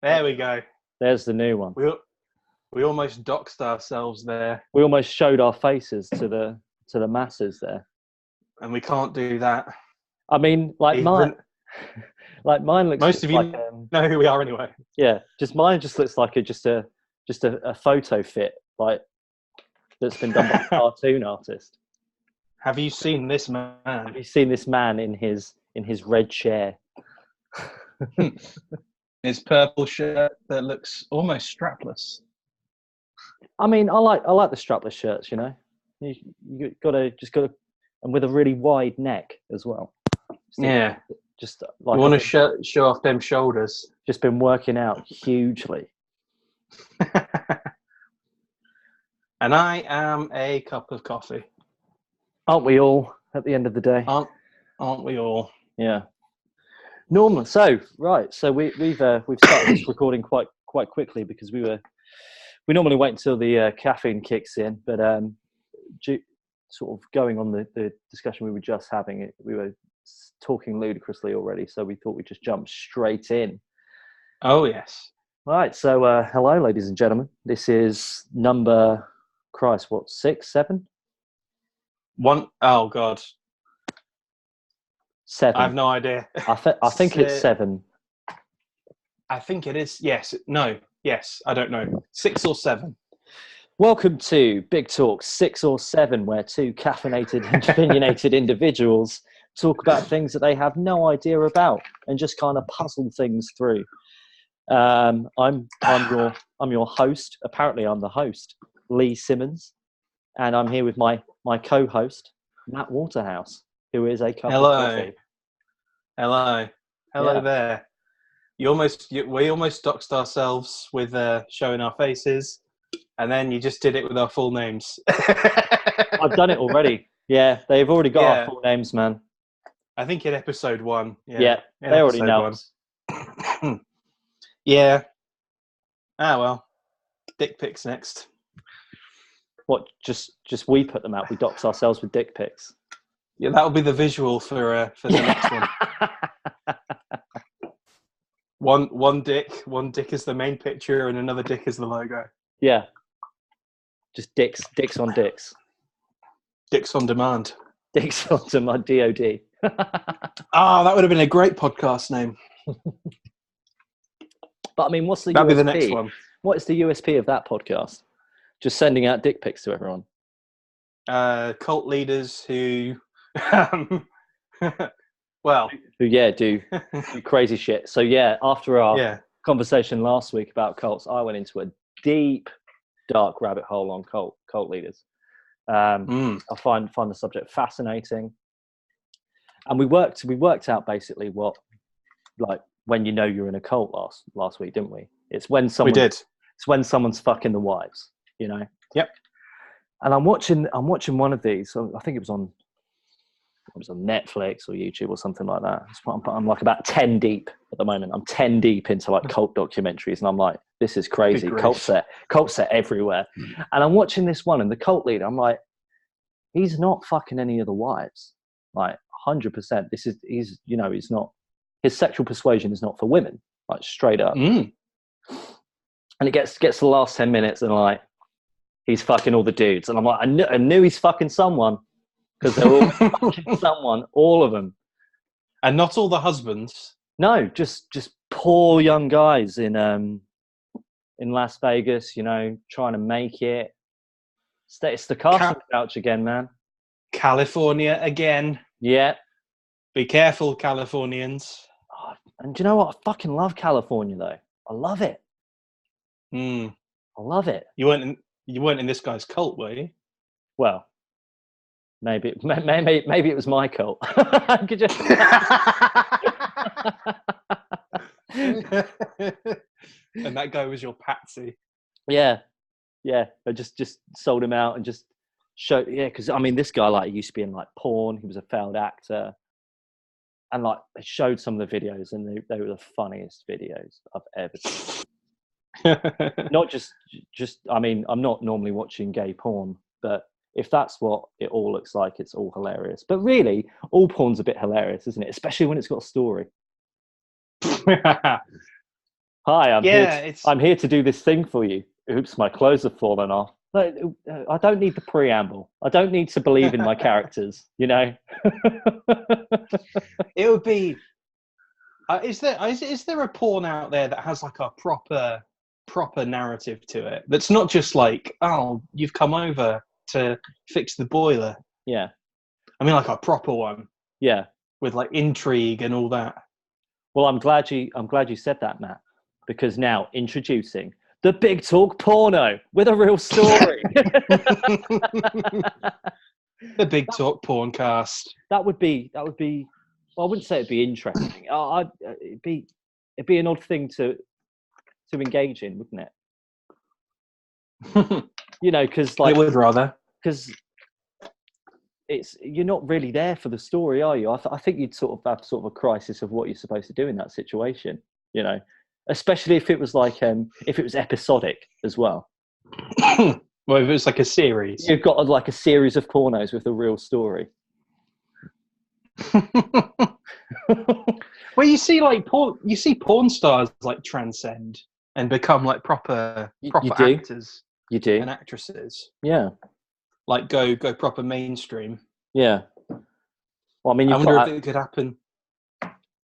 There we go. There's the new one. We almost doxed ourselves there, We almost showed our faces to the masses there. and we can't do that. I mean, like mine looks Most of you like know who we are anyway. yeah, mine just looks like just a photo fit like that's been done by a cartoon artist. Have you seen this man? Have you seen this man in his red chair? His purple shirt that looks almost strapless. I mean, I like the strapless shirts. You know, you gotta and with a really wide neck as well. Yeah, just like you want to show off them shoulders. Just been working out hugely. And I am a cup of coffee. Aren't we all at the end of the day? Aren't we all? Yeah. Normal. So we've started this recording quite quickly because we normally wait until the caffeine kicks in, but sort of going on the discussion we were just having, we were talking ludicrously already, so we thought we'd just jump straight in. Oh yes. Right. So hello, ladies and gentlemen. This is number, Christ, what, 6, 7? One. Oh God. 7. I have no idea. I think it's 7. I think it is. Yes. No. Yes. I don't know. 6 or 7. Welcome to Big Talk 6 or 7, where two caffeinated and opinionated individuals talk about things that they have no idea about and just kind of puzzle things through. I'm your host. Apparently, I'm the host, Lee Simmons, and I'm here with my co-host, Matt Waterhouse, who is a cup of coffee. Hello there. We almost doxed ourselves with showing our faces, and then you just did it with our full names. I've done it already. Yeah, they've already got our full names, man. I think in episode 1. Yeah, they already know us. Yeah. Ah well. Dick pics next. What? Just we put them out. We dox ourselves with dick pics. Yeah, that'll be the visual for the next one. One dick is the main picture, and another dick is the logo. Yeah. Just dicks on dicks. Dicks on demand. Dicks on demand. DOD. That would have been a great podcast name. But I mean, what's the That'd USP? Be the next one. What is the USP of that podcast? Just sending out dick pics to everyone. Cult leaders who, who do crazy shit. So after our conversation last week about cults, I went into a deep, dark rabbit hole on cult leaders. I find the subject fascinating, and we worked out basically what, like, when you know you're in a cult last week, didn't we? It's when someone's fucking the wives, you know. Yep. And I'm watching one of these. I think it was on Netflix or YouTube or something like that. I'm like about 10 deep at the moment. I'm 10 deep into like cult documentaries, and I'm like, this is crazy. Cult set everywhere. And I'm watching this one, and the cult leader, I'm like, he's not fucking any of the wives. Like 100%. He's not. His sexual persuasion is not for women. Like straight up. And it gets to the last 10 minutes, and like, he's fucking all the dudes, and I'm like, I knew he's fucking someone. Because they're all fucking someone, all of them. And not all the husbands. No, just poor young guys in Las Vegas, you know, trying to make it. It's the casting couch again, man. California again. Yeah. Be careful, Californians. Oh, and do you know what? I fucking love California, though. I love it. I love it. You weren't in this guy's cult, were you? Well, maybe it was my cult. Could you... And that guy was your patsy. Yeah. I just sold him out and just showed. Yeah, because I mean, this guy, like, he used to be in like porn. He was a failed actor, and like, I showed some of the videos, and they were the funniest videos I've ever seen. Not just. I mean, I'm not normally watching gay porn, but if that's what it all looks like, it's all hilarious. But really, all porn's a bit hilarious, isn't it? Especially when it's got a story. Hi, Yeah, I'm here to do this thing for you. Oops, my clothes have fallen off. Like, I don't need the preamble. I don't need to believe in my characters, you know? it would be. Is there a porn out there that has like a proper narrative to it? That's not just like, oh, you've come over to fix the boiler. Yeah. I mean, like a proper one. Yeah. With like intrigue and all that. Well, I'm glad you said that, Matt, because now introducing the Big Talk Porno with a real story. The Big Talk Porncast. That would be. Well, I wouldn't say it'd be interesting. It'd be an odd thing to engage in, wouldn't it? You know, because like I would rather. Because you're not really there for the story, are you? I think you'd sort of have sort of a crisis of what you're supposed to do in that situation. You know, especially if it was like if it was episodic as well. Well, if it was like a series, you've got like a series of pornos with a real story. Well, you see porn stars like transcend and become like proper actors. You do. And actresses. Yeah. Like go proper mainstream. Yeah. Well, I mean, I wonder if it could happen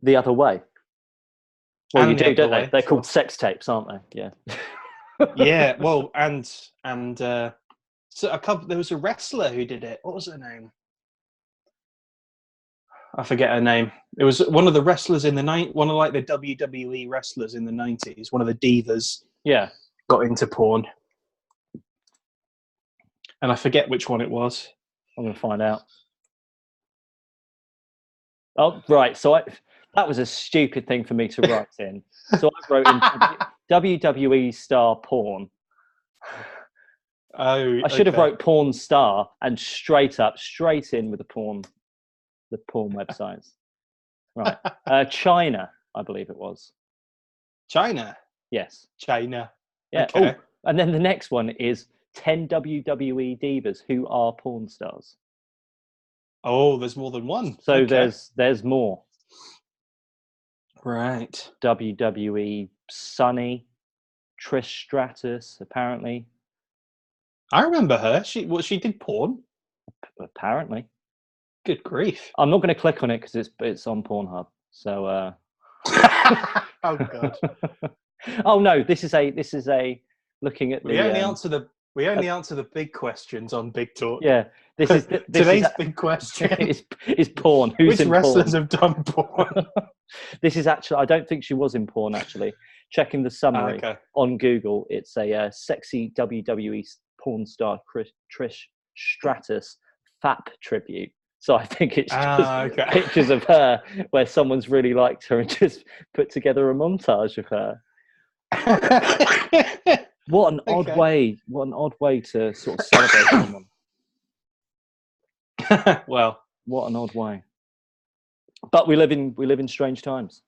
the other way. Well, and you do, don't they? Way. They're called sex tapes, aren't they? Yeah. Yeah. Well, and so there was a wrestler who did it. What was her name? I forget her name. It was one of the wrestlers in the one of like the WWE wrestlers in the 90s. One of the divas. Yeah. Got into porn. And I forget which one it was. I'm going to find out. Oh, right. So that was a stupid thing for me to write in. So I wrote in WWE star porn. Oh, I should have wrote porn star and straight in with the porn websites. Right. China, I believe it was. China? Yes. China. Yeah. Okay. Oh, and then the next one is 10 WWE divas who are porn stars. Oh, there's more than one. So okay. there's more. Right. WWE Sunny, Trish Stratus, apparently. I remember her. She did porn. Apparently. Good grief. I'm not going to click on it because it's on Pornhub. So. Oh God. Oh no! This is a looking at the. We only answer the big questions on Big Talk. Yeah, today's big question is porn. Who's Which in wrestlers porn? have done porn? This is actually. I don't think she was in porn. Actually, checking the summary on Google, it's a sexy WWE porn star Trish Stratus FAP tribute. So I think it's just pictures of her where someone's really liked her and just put together a montage of her. What an odd way to sort of celebrate someone. Well, what an odd way. But we live in strange times.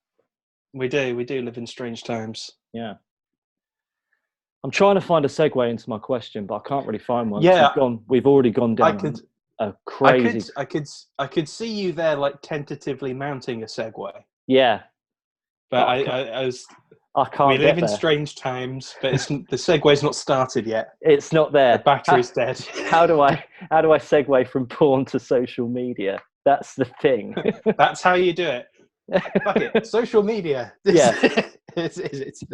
We do live in strange times. Yeah. I'm trying to find a segue into my question, but I can't really find one. Yeah. We've already gone down a crazy. I could see you there, like tentatively mounting a segue. Yeah. But I can't. We live in strange times, but the segue's not started yet. It's not there. The battery's dead. How do I segue from porn to social media? That's the thing. That's how you do it. Fuck it. Social media. Yeah. it's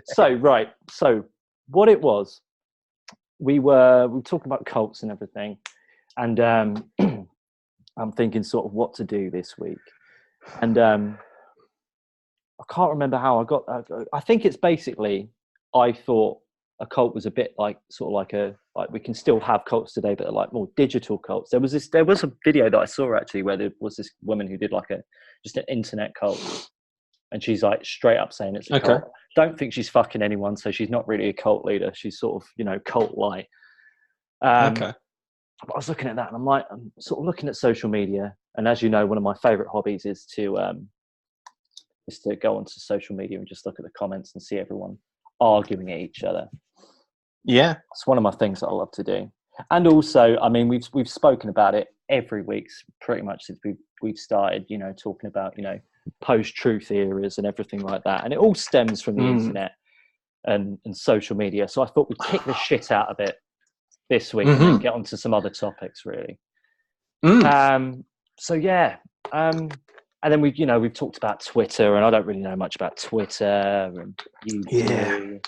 So what it was, we were talking about cults and everything, and I'm thinking sort of what to do this week, and I can't remember how I got. I think it's basically I thought a cult was a bit like we can still have cults today, but like more digital cults. There was a video that I saw actually where there was this woman who did like just an internet cult, and she's like straight up saying it's a cult. Don't think she's fucking anyone, so she's not really a cult leader. She's sort of cult light. But I was looking at that, and I'm sort of looking at social media, and as you know, one of my favorite hobbies is to go onto social media and just look at the comments and see everyone arguing at each other. Yeah, it's one of my things that I love to do. And also, I mean, we've spoken about it every week pretty much since we've started, talking about post-truth eras and everything like that. And it all stems from the internet. and social media. So I thought we'd kick the shit out of it this week and then get on to some other topics, really. So yeah, and then we've talked about Twitter, and I don't really know much about Twitter and you do.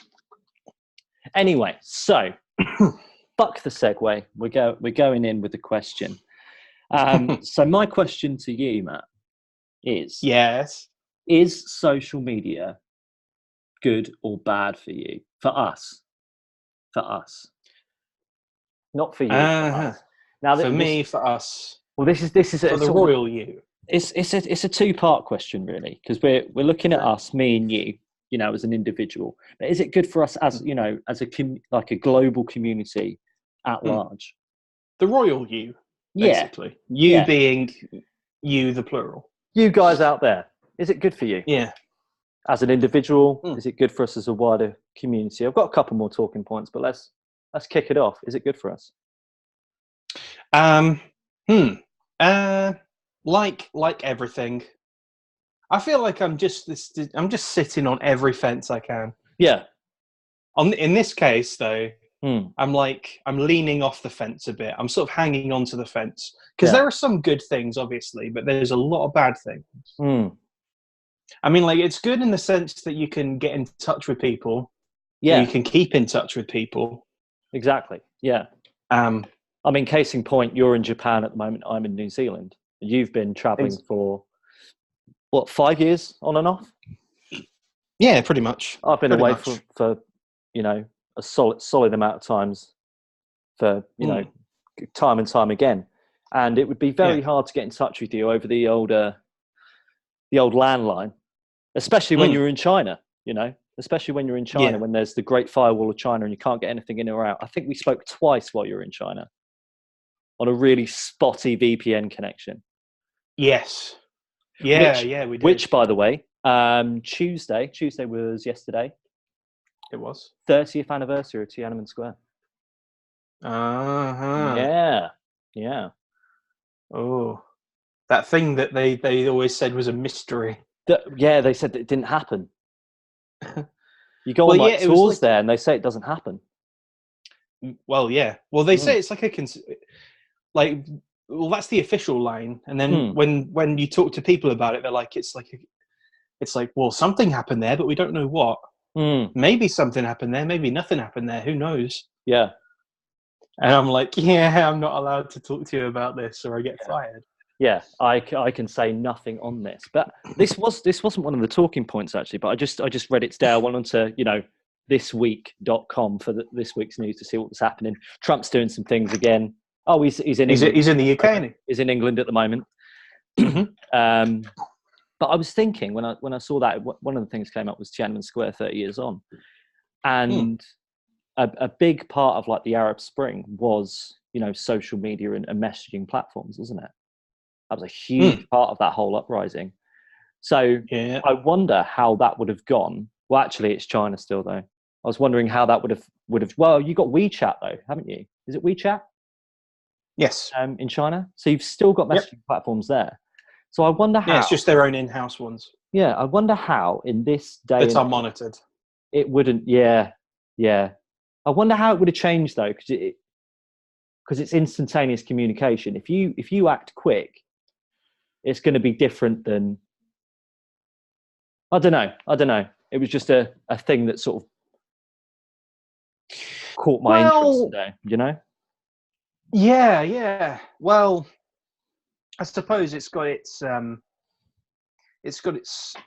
Anyway, so fuck the segue. We're going in with the question. So my question to you, Matt, is: yes, is social media good or bad for you? For us, not for you. For us. Now, for me, for us. Well, this is for the royal you. It's a two-part question, really, because we're looking at us, me and you, as an individual. But is it good for us as as a global community at large? The royal you, basically. You being you, the plural. You guys out there, is it good for you? Yeah. As an individual, is it good for us as a wider community? I've got a couple more talking points, but let's kick it off. Is it good for us? Like everything, I feel like I'm just sitting on every fence I can. Yeah. In this case, though, I'm leaning off the fence a bit. I'm sort of hanging onto the fence because there are some good things, obviously, but there's a lot of bad things. I mean, like, it's good in the sense that you can get in touch with people. Yeah. You can keep in touch with people. Exactly. Yeah. I mean, case in point, you're in Japan at the moment. I'm in New Zealand. You've been traveling for, 5 years on and off? Yeah, pretty much. I've been away for a solid amount of times for, time and time again. And it would be very hard to get in touch with you over the old landline, especially when you're in China, especially when you're in China, when there's the Great Firewall of China and you can't get anything in or out. I think we spoke twice while you were in China on a really spotty VPN connection. Yes. Yeah, we did. Which, by the way, Tuesday was yesterday. It was 30th anniversary of Tiananmen Square. Yeah. Oh, that thing that they always said was a mystery. They said that it didn't happen. You go on tours there, and they say it doesn't happen. Well, yeah. Well, they say it's like that's the official line, and then when you talk to people about it, they're like, it's like, well, something happened there, but we don't know what. Maybe something happened there, maybe nothing happened there. Who knows? Yeah. And I'm like, I'm not allowed to talk to you about this, or I get fired. Yeah, I can say nothing on this, but this wasn't one of the talking points actually. But I just read it today. I went onto thisweek.com for this week's news to see what was happening. Trump's doing some things again. Oh, he's in England. He's in the UK. Isn't he? He's in England at the moment. But I was thinking when I saw that, one of the things came up was Tiananmen Square 30 years on, and a big part of like the Arab Spring was social media and messaging platforms, wasn't it? That was a huge part of that whole uprising. So I wonder how that would have gone. Well, actually, it's China still, though. I was wondering how that would have. Well, you got WeChat though, haven't you? Is it WeChat? Yes. In China, so you've still got messaging platforms there. So I wonder how. Yeah, it's just their own in-house ones. Yeah, I wonder how in this day that are monitored. It wouldn't. Yeah. I wonder how it would have changed though, because it's instantaneous communication. If you act quick, it's going to be different than. I don't know. It was just a thing that sort of caught my interest today. Yeah. Well, I suppose it's got its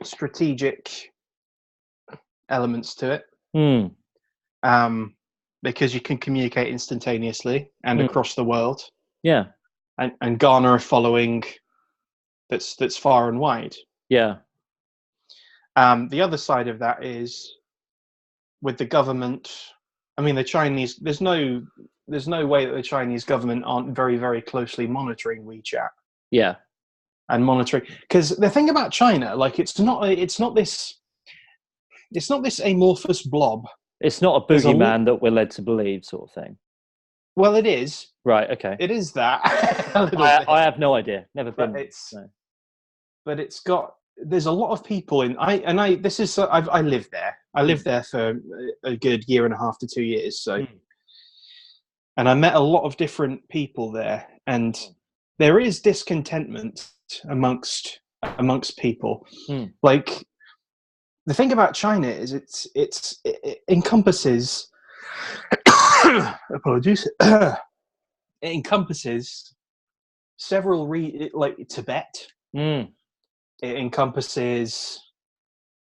strategic elements to it. Because you can communicate instantaneously and across the world. Yeah. And garner a following that's far and wide. Yeah. The other side of that is with the government. I mean, the Chinese. There's no way that the Chinese government aren't very, very closely monitoring WeChat. Yeah. And monitoring, because the thing about China, like, it's not this amorphous blob. It's not a boogeyman that we're led to believe, sort of thing. Well, it is. Right. Okay. It is that. I have no idea. Never been. But it's got there's a lot of people I lived there. I lived there for a good year and a half to 2 years. So, and I met a lot of different people there, and there is discontentment amongst people. Like, the thing about China is it encompasses apologies. It encompasses several like Tibet. It encompasses,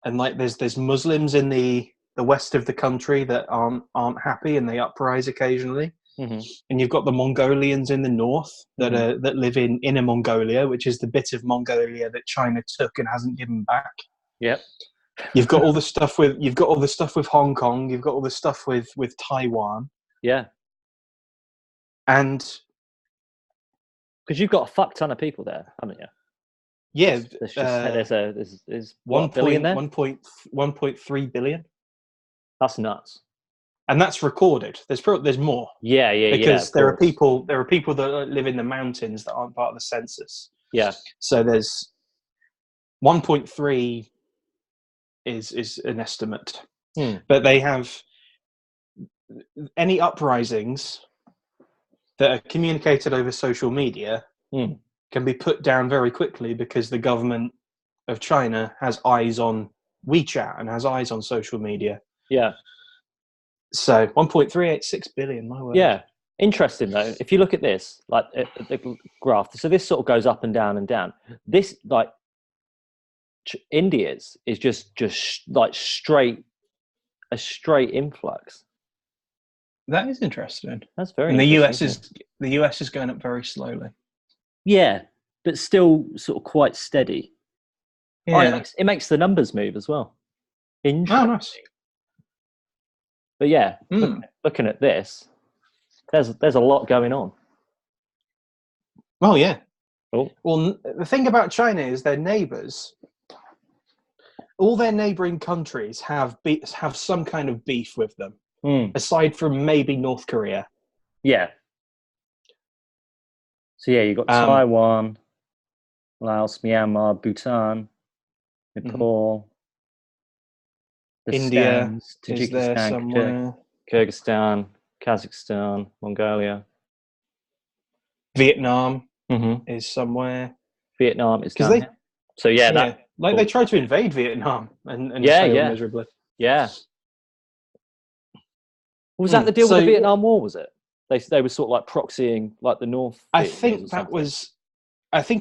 and like there's Muslims in the west of the country that aren't happy, and they uprise occasionally. And you've got the Mongolians in the north that live in Inner Mongolia, which is the bit of Mongolia that China took and hasn't given back. Yep. You've got all the stuff with Hong Kong. You've got all the stuff with Taiwan. Yeah. And because you've got a fuck ton of people there, haven't you? Yeah, there's 1 billion there. 1.3 billion. That's nuts. And that's recorded. There's more. Yeah. Because there are people that live in the mountains that aren't part of the census. Yeah. So there's 1.3 is an estimate. But they have any uprisings that are communicated over social media can be put down very quickly, because the government of China has eyes on WeChat and has eyes on social media. Yeah. So 1.386 billion, my word. Yeah. Interesting though. If you look at this, like the graph, so this sort of goes up and down and down. This, like, India's is just like a straight influx. That is interesting. That's very. And the US is going up very slowly. Yeah, but still sort of quite steady. Yeah. It makes the numbers move as well. Interesting. Oh, nice. But yeah, looking at this, there's a lot going on. Oh yeah. Oh. Well, the thing about China is their neighbours. All their neighbouring countries have some kind of beef with them, aside from maybe North Korea. Yeah. So yeah, you've got Taiwan, Laos, Myanmar, Bhutan, Nepal, India is there somewhere. Kyrgyzstan, Kazakhstan, Mongolia. Vietnam is somewhere. Vietnam is down here. So yeah, they tried to invade Vietnam and failed miserably. Yeah. Was that the deal with the Vietnam War? Was it? They were sort of like proxying like the North. I think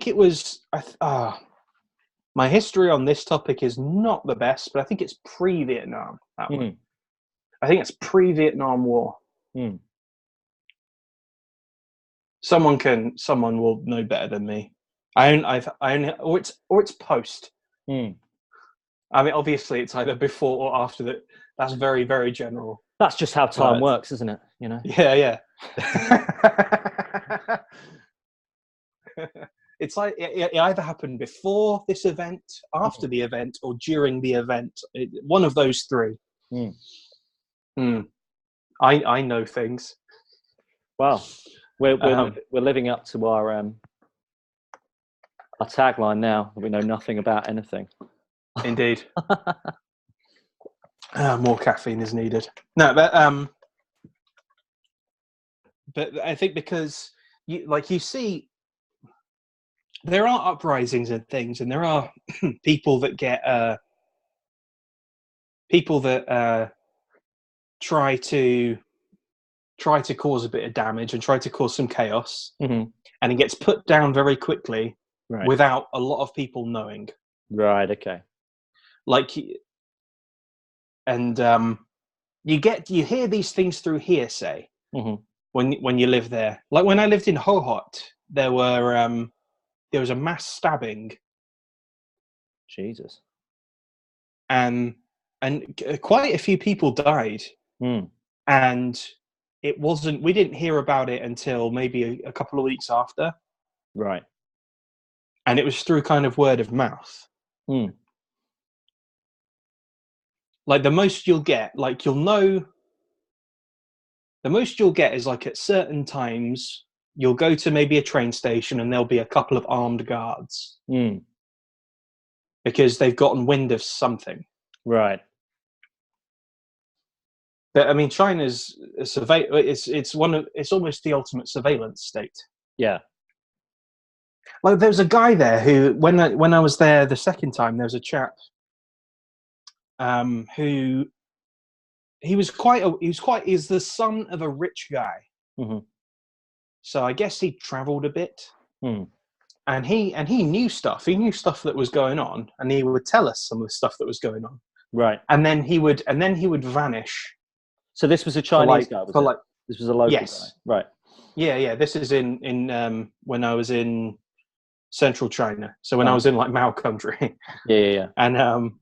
it was. My history on this topic is not the best, but I think it's pre-Vietnam. That one. I think it's pre-Vietnam War. Someone will know better than me. Or it's post. I mean, obviously, it's either before or after that. That's very, very general. That's just how time works, isn't it? You know. Yeah. It's like it either happened before this event, after the event, or during the event. One of those three. I know things. Well, we're living up to our tagline now. We know nothing about anything. Indeed. More caffeine is needed. No, but I think because you see, there are uprisings and things, and there are people that get try to cause a bit of damage and try to cause some chaos, and it gets put down very quickly without a lot of people knowing. Right. Okay. And you hear these things through hearsay when you live there. Like when I lived in Ho Hot, there was a mass stabbing. Jesus. And quite a few people died. And we didn't hear about it until maybe a couple of weeks after. Right. And it was through kind of word of mouth. Like the most you'll get, the most you'll get is like at certain times, you'll go to maybe a train station and there'll be a couple of armed guards. because they've gotten wind of something. Right. But I mean, China's it's almost the ultimate surveillance state. Yeah. Like there was a guy there who, when I was there the second time, there was a chap who he's the son of a rich guy. Mm-hmm. So I guess he travelled a bit, Mm. and he knew stuff. He knew stuff that was going on, and he would tell us some of the stuff that was going on. Right. And then he would vanish. So this was a Chinese guy, was it? This was a local yes. guy. Right. Yeah. This is in when I was in central China. So when I was in like Mao country. Yeah. And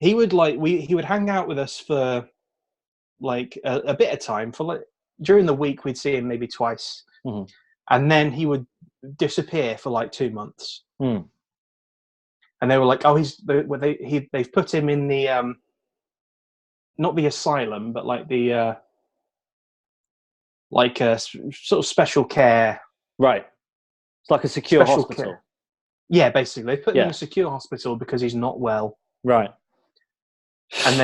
he would he would hang out with us for like a bit of time. For like during the week we'd see him maybe twice. Mm-hmm. And then he would disappear for like 2 months. Mm. And they were like, oh, they've put him in the not the asylum, but like the like a sort of special care. Right. It's like a secure hospital. Care. Yeah, basically. They put him in a secure hospital because he's not well. Right. And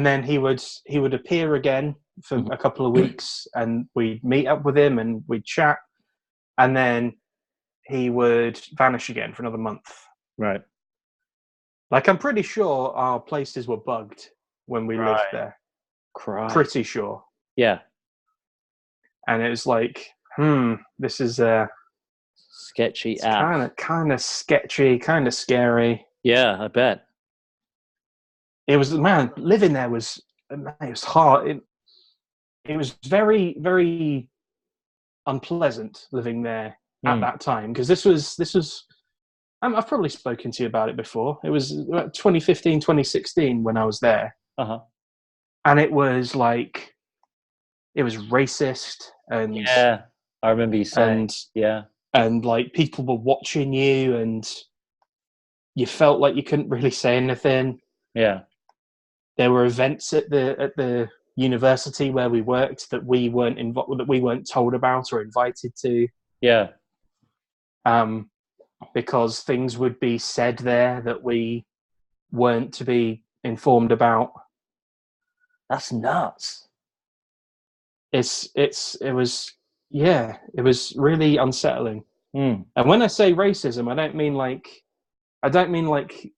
then he would appear again for a couple of weeks, and we'd meet up with him and we'd chat, and then he would vanish again for another month. Right. Like, I'm pretty sure our places were bugged when we lived there. Pretty sure. Yeah. And it was like, this is sketchy app. Kind of sketchy, kind of scary. Yeah, I bet. It was, man, living there was hard. It was very, very unpleasant living there at that time, because this was I've probably spoken to you about it before. It was 2015, 2016 when I was there. Uh-huh. And it was like, it was racist. And yeah, I remember you saying. And like people were watching you, and you felt like you couldn't really say anything. Yeah. There were events at the university where we worked that we weren't told about or invited to. Yeah. Because things would be said there that we weren't to be informed about. That's nuts. It was really unsettling. And when I say racism, I don't mean like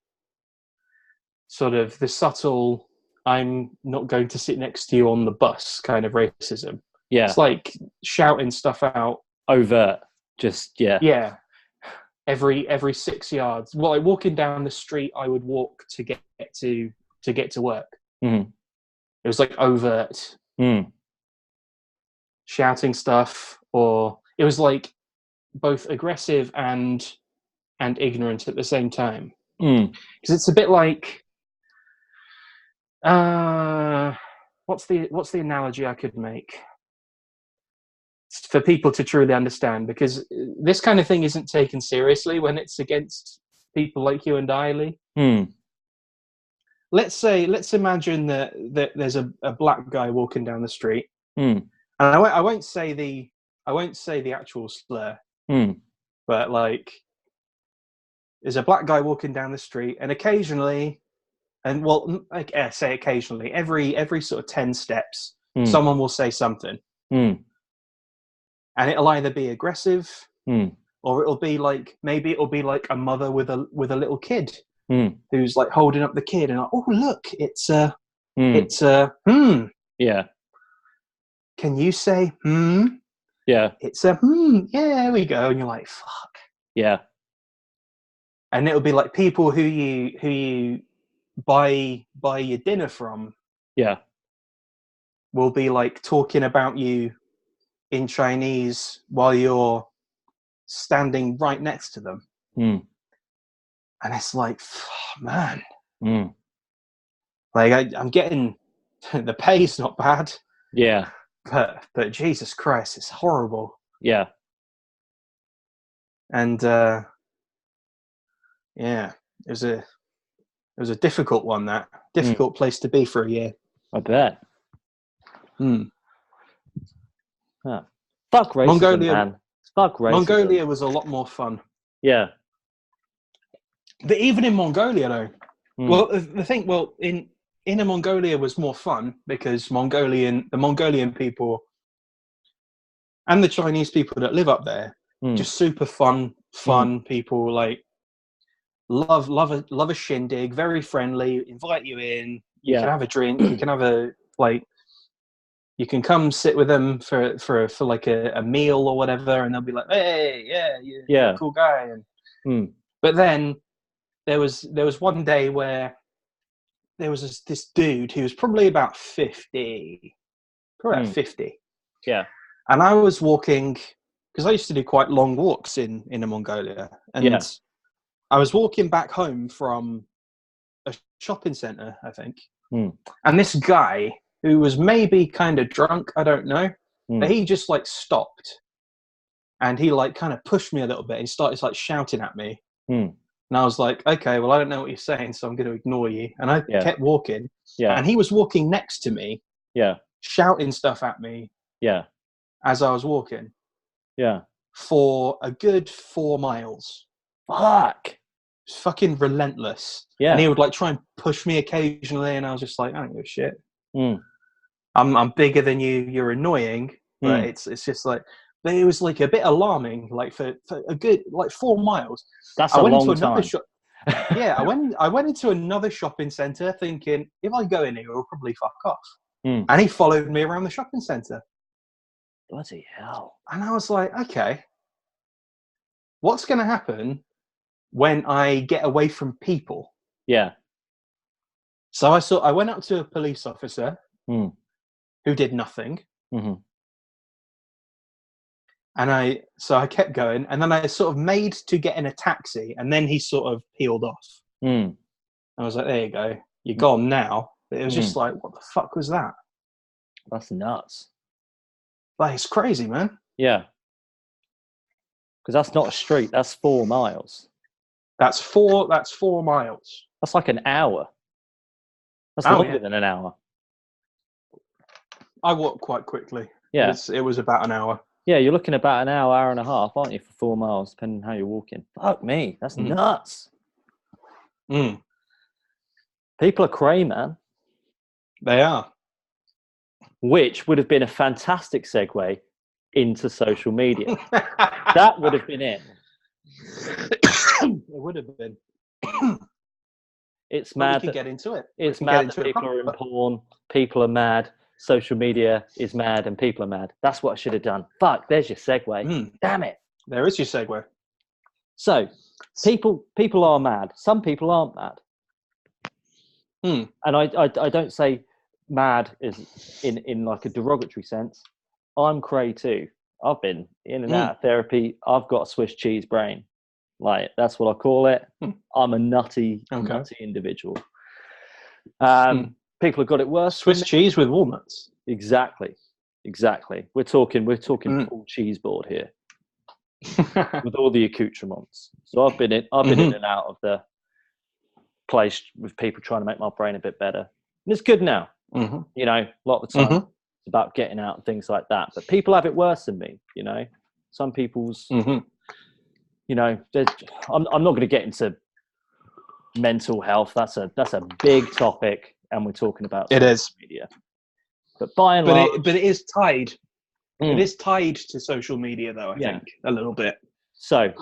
sort of the subtle, I'm not going to sit next to you on the bus kind of racism. Yeah. It's like shouting stuff out. Overt. Just, Yeah. Every 6 yards. Well, like walking down the street, I would walk to get to work. Mm-hmm. It was like overt. Shouting stuff, or it was like both aggressive and ignorant at the same time. Because it's a bit like, what's the analogy I could make for people to truly understand? Because this kind of thing isn't taken seriously when it's against people like you and I, Lee. Let's imagine that there's a black guy walking down the street, and I won't say the actual slur, but like, there's a black guy walking down the street, and occasionally, and well, like I say occasionally, every sort of 10 steps, someone will say something, and it'll either be aggressive, or it'll be like, maybe it'll be like a mother with a little kid, who's like holding up the kid, and like, oh look, it's Yeah. Can you say Yeah. It's yeah, there we go, and you're like, fuck. Yeah. And it'll be like people who you buy your dinner from. Yeah. Will be like talking about you in Chinese while you're standing right next to them. And it's like, man. Like I'm getting the pay's not bad. Yeah. But Jesus Christ, it's horrible. Yeah. And yeah, it was a difficult one. That difficult place to be for a year. I bet. Fuck racism, Mongolia, man. Fuck racism. Mongolia was a lot more fun. Yeah. But even in Mongolia, though, Mm. well, the thing, well, in Inner Mongolia was more fun because the Mongolian people and the Chinese people that live up there, just super fun people, like love a shindig, very friendly, invite you in, you can have a drink, you can have you can come sit with them for like a meal or whatever, and they'll be like, hey, yeah, you're a cool guy. And but then there was one day where there was this dude who was probably about 50. Yeah. And I was walking, because I used to do quite long walks in Mongolia. And I was walking back home from a shopping centre, I think. And this guy, who was maybe kind of drunk, I don't know, but he just like stopped. And he like kind of pushed me a little bit. He started like shouting at me. And I was like, okay, well, I don't know what you're saying, so I'm going to ignore you. And I kept walking. Yeah. And he was walking next to me. Yeah. Shouting stuff at me. Yeah. As I was walking. Yeah. For a good 4 miles. Fuck. It's fucking relentless. Yeah. And he would like try and push me occasionally, and I was just like, I don't give a shit. I'm bigger than you. You're annoying, but it's just like. But it was like a bit alarming. Like for a good like 4 miles. That's a long time. Yeah, I went into another shopping centre thinking, if I go in here, he'll probably fuck off. And he followed me around the shopping centre. Bloody hell. And I was like, okay, what's going to happen when I get away from people? Yeah. So I went up to a police officer who did nothing. And I kept going, and then I sort of made to get in a taxi, and then he sort of peeled off. I was like, there you go, you're gone now. But it was just like, what the fuck was that? That's nuts. Like, it's crazy, man. Yeah. Because that's not a street, that's 4 miles. That's 4 miles. That's like an hour. That's longer than an hour. I walked quite quickly. Yeah. It was about an hour. Yeah, you're looking about an hour and a half, aren't you, for 4 miles, depending on how you're walking. Fuck me, that's nuts. People are cray, man. They are. Which would have been a fantastic segue into social media. That would have been it. It would have been. It's mad. We can get into it. It's mad that people are in porn. People are mad. Social media is mad, and people are mad. That's what I should have done. Fuck. There's your segue. Damn it. There is your segue. So, people are mad. Some people aren't mad. And I don't say mad is in like a derogatory sense. I'm cray too. I've been in and out of therapy. I've got a Swiss cheese brain. Like, that's what I call it. I'm a nutty individual. People have got it worse. Swiss cheese with walnuts. Exactly. We're talking full cheese board here. With all the accoutrements. So I've been in and out of the place with people trying to make my brain a bit better. And it's good now. You know, a lot of the time it's about getting out and things like that. But people have it worse than me, you know. Some people's you know, I'm not going to get into mental health. That's a big topic, and we're talking about social media. But by and large, but it is tied. It is tied to social media, though. I think a little bit. So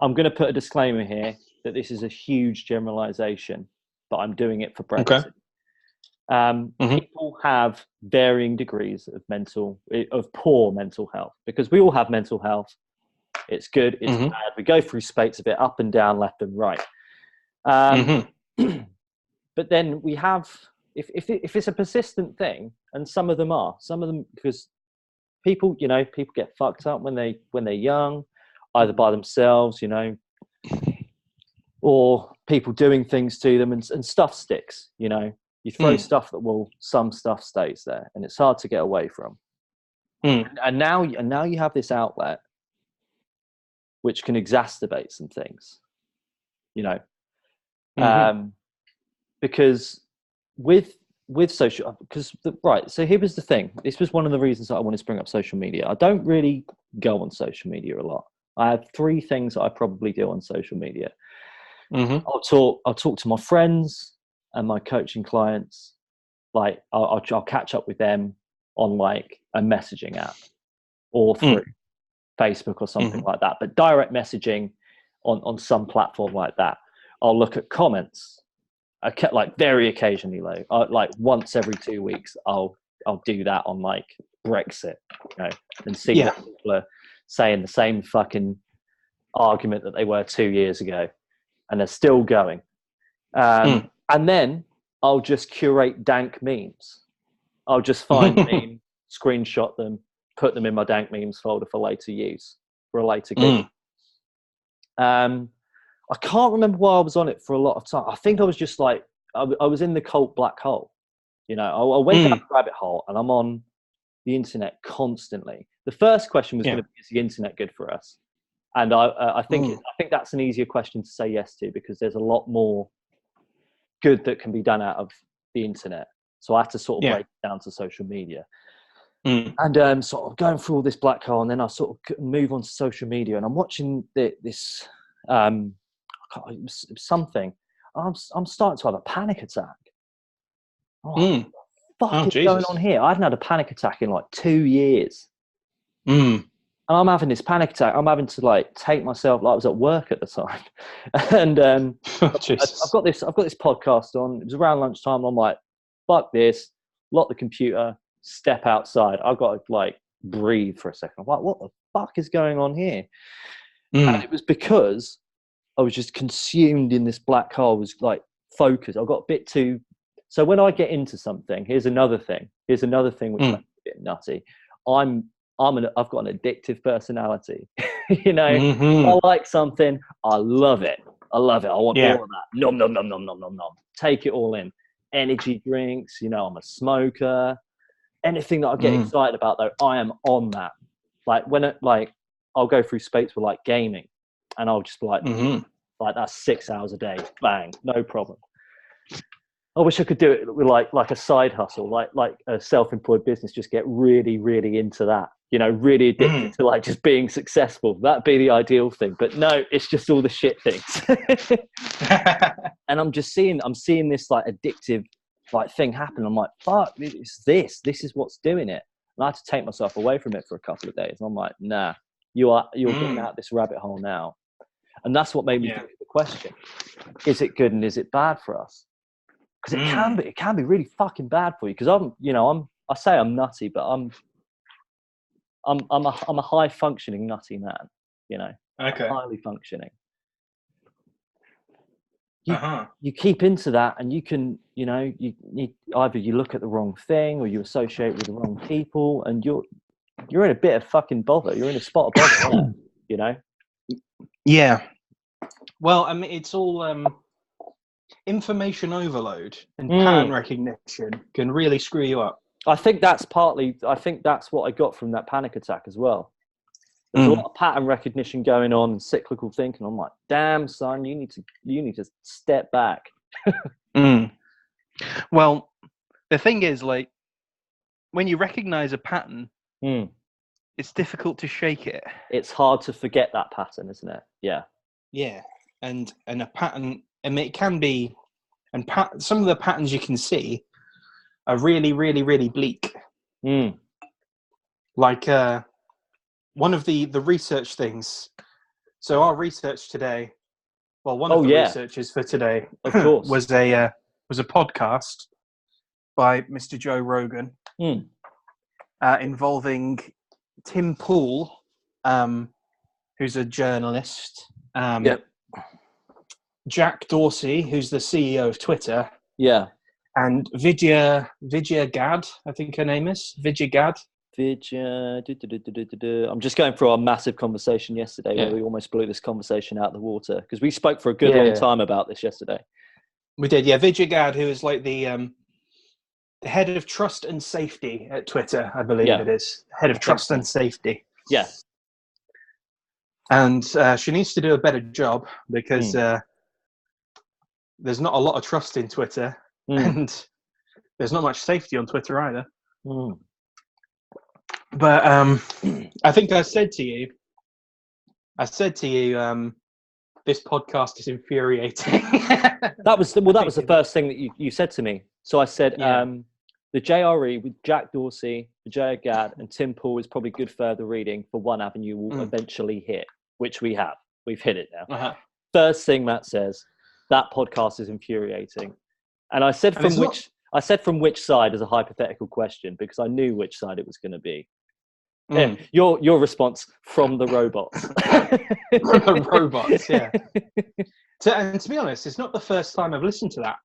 I'm going to put a disclaimer here that this is a huge generalization, but I'm doing it for brevity. People have varying degrees of poor mental health, because we all have mental health. It's good, it's bad. We go through spates of it, up and down, left and right. But then we have, if it's a persistent thing, and some of them because people get fucked up when they're young, either by themselves, you know, or people doing things to them, and stuff sticks. You know, you throw stuff some stuff stays there, and it's hard to get away from. And now you have this outlet which can exacerbate some things, you know, because with social, so here was the thing. This was one of the reasons that I wanted to bring up social media. I don't really go on social media a lot. I have 3 things that I probably do on social media. Mm-hmm. I'll talk to my friends and my coaching clients. Like I'll catch up with them on like a messaging app or through Facebook or something like that. But direct messaging on some platform like that, I'll look at comments. I kept like very occasionally, like once every 2 weeks, I'll do that on like Brexit, and see what people are saying, the same fucking argument that they were 2 years ago, and they're still going. And then I'll just curate dank memes. I'll just find memes, screenshot them, put them in my dank memes folder for later use, for a later gig. I can't remember why I was on it for a lot of time. I think I was just like, I was in the cult black hole. I went down the rabbit hole, and I'm on the internet constantly. The first question was going to be, is the internet good for us? And I think that's an easier question to say yes to, because there's a lot more good that can be done out of the internet. So I had to sort of break it down to social media. And sort of going through all this black hole, and then I sort of move on to social media, and I'm watching this something. I'm starting to have a panic attack. What the fuck is going on here? I hadn't had a panic attack in like 2 years. And I'm having this panic attack. I'm having to like take myself, like I was at work at the time. And I've got this podcast on. It was around lunchtime, and I'm like, fuck this, lock the computer, step outside. I've got to like breathe for a second. I'm like, what the fuck is going on here? And it was because I was just consumed in this black hole. I was like focused. I got a bit too. So when I get into something, here's another thing which makes me a bit nutty. I've got an addictive personality. I like something, I love it. I want all of that. Nom nom nom nom nom nom nom. Take it all in. Energy drinks. I'm a smoker. Anything that I get excited about, though, I am on that. Like I'll go through space with like gaming, and I'll just be like, like that's 6 hours a day, bang, no problem. I wish I could do it with like a side hustle, like a self-employed business. Just get really, really into that. Really addicted to like just being successful. That'd be the ideal thing. But no, it's just all the shit things. And I'm seeing this like addictive like thing happen. I'm like, fuck, it's this. This is what's doing it. And I had to take myself away from it for a couple of days. And I'm like, nah, you're getting out this rabbit hole now. And that's what made me think of the question: is it good and is it bad for us? Because it can be really fucking bad for you. Because I say I'm nutty, but I'm a high functioning nutty man. Okay. I'm highly functioning. You keep into that, and you can, you either you look at the wrong thing or you associate with the wrong people, and you're in a bit of fucking bother. You're in a spot of bother, Yeah. Well, I mean, it's all information overload and pattern recognition can really screw you up. I think that's what I got from that panic attack as well. There's a lot of pattern recognition going on and cyclical thinking. I'm like, damn, son, you need to step back. Well, the thing is, like, when you recognize a pattern, it's difficult to shake it. It's hard to forget that pattern, isn't it? Yeah. Yeah. And a pattern, I mean, it can be, and some of the patterns you can see are really, really, really bleak. Like, one of the research things. So our research today, well, one of the researchers for today, of course, was a podcast by Mr. Joe Rogan, involving Tim Pool, who's a journalist. Jack Dorsey, who's the CEO of Twitter. Yeah. And Vidya Gad, I think her name is Vidya Gad. I'm just going through our massive conversation yesterday where we almost blew this conversation out of the water because we spoke for a good long time about this yesterday. We did, Vidya Gad, who is like the head of trust and safety at Twitter, I believe it is. Head of trust and safety. Yeah. And she needs to do a better job because there's not a lot of trust in Twitter and there's not much safety on Twitter either. But I think I said to you, this podcast is infuriating. That was the first thing that you said to me. So I said, Yeah. the JRE with Jack Dorsey, Vijaya Gad, and Tim Pool is probably good further reading for one avenue we'll eventually hit, which we have. We've hit it now. Uh-huh. First thing Matt says, that podcast is infuriating. And I said from which side as a hypothetical question, because I knew which side it was going to be. Yeah, your response, from the robots. From the robots, yeah. And to be honest, it's not the first time I've listened to that.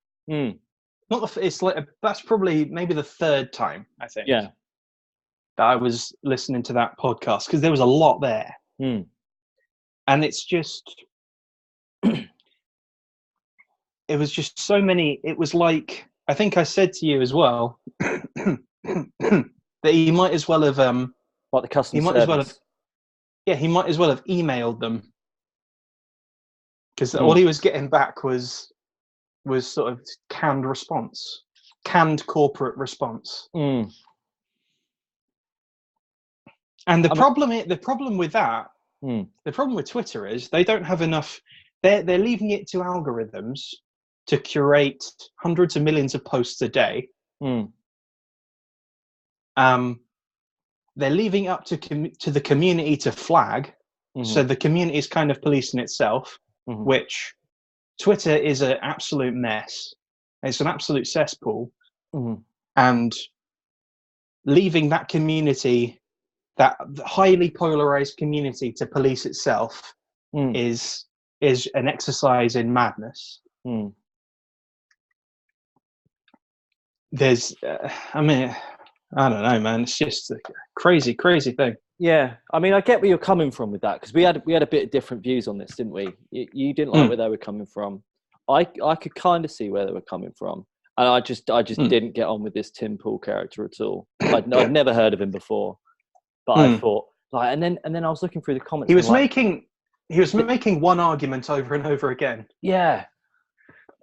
It's like that's probably maybe the third time, I think. Yeah. That I was listening to that podcast, because there was a lot there. And it's just it was just so many. It was like, I think I said to you as well that he might as well have like the customer service. He might as well have emailed them, because all he was getting back was sort of canned corporate response. And the problem with that, the problem with Twitter is they don't have enough. They're leaving it to algorithms to curate hundreds of millions of posts a day. They're leaving up to the community to flag. So the community is kind of policing itself, which Twitter is an absolute mess. It's an absolute cesspool. And leaving that community, that highly polarized community, to police itself is an exercise in madness. There's, I don't know, man. It's just a crazy, crazy thing. Yeah, I mean, I get where you're coming from with that, because we had a bit of different views on this, didn't we? You didn't like where they were coming from. I could kind of see where they were coming from, and I just didn't get on with this Tim Pool character at all. I'd never heard of him before, but I thought, like, and then I was looking through the comments. He was making one argument over and over again. Yeah.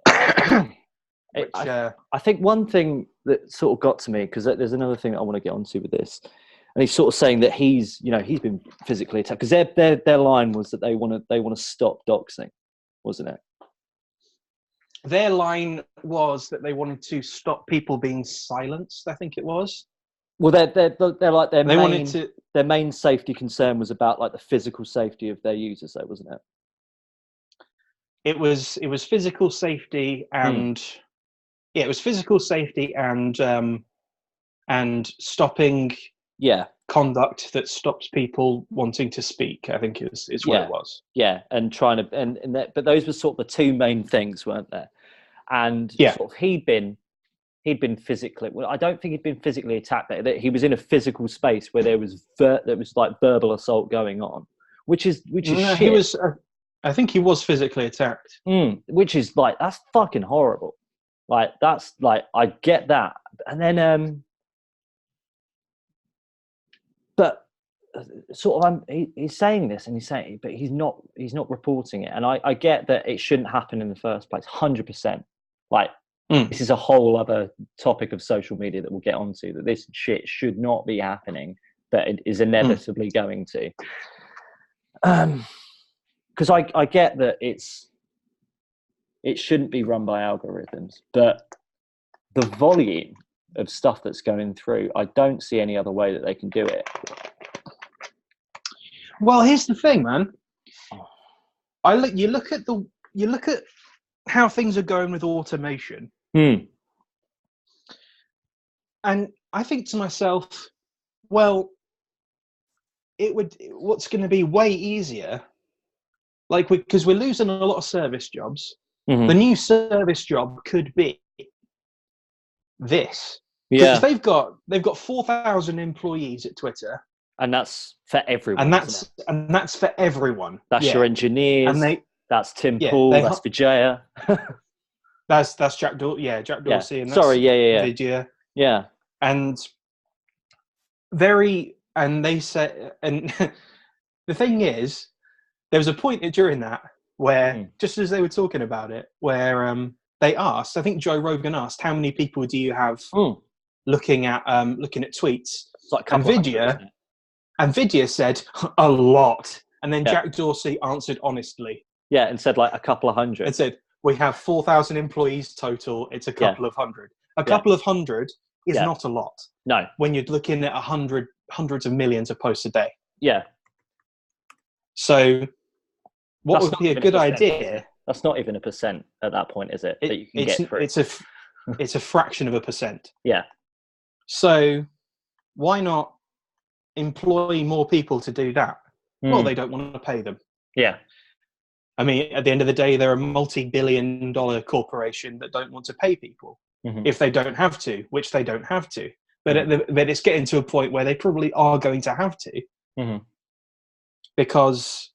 I think one thing that sort of got to me, because there's another thing that I want to get onto with this, and he's sort of saying that he's been physically attacked, because their line was that they want to stop doxing, wasn't it? Their line was that they wanted to stop people being silenced, I think it was. Well, they're like their main safety concern was about like the physical safety of their users, though, wasn't it? It was physical safety and it was physical safety and stopping conduct that stops people wanting to speak, I think is what it was. Yeah, and trying to but those were sort of the two main things, weren't there? And sort of he'd been physically. Well, I don't think he'd been physically attacked. That he was in a physical space where there was like verbal assault going on, which is shit. He was. I think he was physically attacked. Which is like, that's fucking horrible. Like, that's like, I get that, and then but sort of he's saying this, and but he's not reporting it, and I get that it shouldn't happen in the first place, 100%. Like, this is a whole other topic of social media that we'll get onto, that this shit should not be happening, but it is inevitably going to. Because I get that it shouldn't be run by algorithms, but the volume of stuff that's going through, I don't see any other way that they can do it. Well, here's the thing, man. You look at how things are going with automation, and I think to myself, well, what's going to be way easier, like, because we're losing a lot of service jobs. The new service job could be this. Because they've got 4,000 employees at Twitter, and that's for everyone. And that's for everyone. That's your engineers. And that's Tim Pool. That's Vijaya. that's Jack Dorsey. Yeah, Jack Dorsey. And that's Vijaya. Yeah. And they said, and the thing is, there was a point during that where, just as they were talking about it, where they asked, I think Joe Rogan asked, how many people do you have looking at tweets? It's like and Vidya said, a lot. And then Jack Dorsey answered honestly. Yeah, and said like a couple of hundred. and said, we have 4,000 employees total. It's a couple of hundred. A couple of hundred is not a lot. No. When you're looking at hundreds of millions of posts a day. Yeah. So what would be a good idea? That's not even a percent at that point, is it? That you can get through. It's a fraction of a percent. Yeah. So why not employ more people to do that? Well, they don't want to pay them. Yeah. I mean, at the end of the day, they're a multi-billion-dollar corporation that don't want to pay people if they don't have to, which they don't have to. But but it's getting to a point where they probably are going to have to, because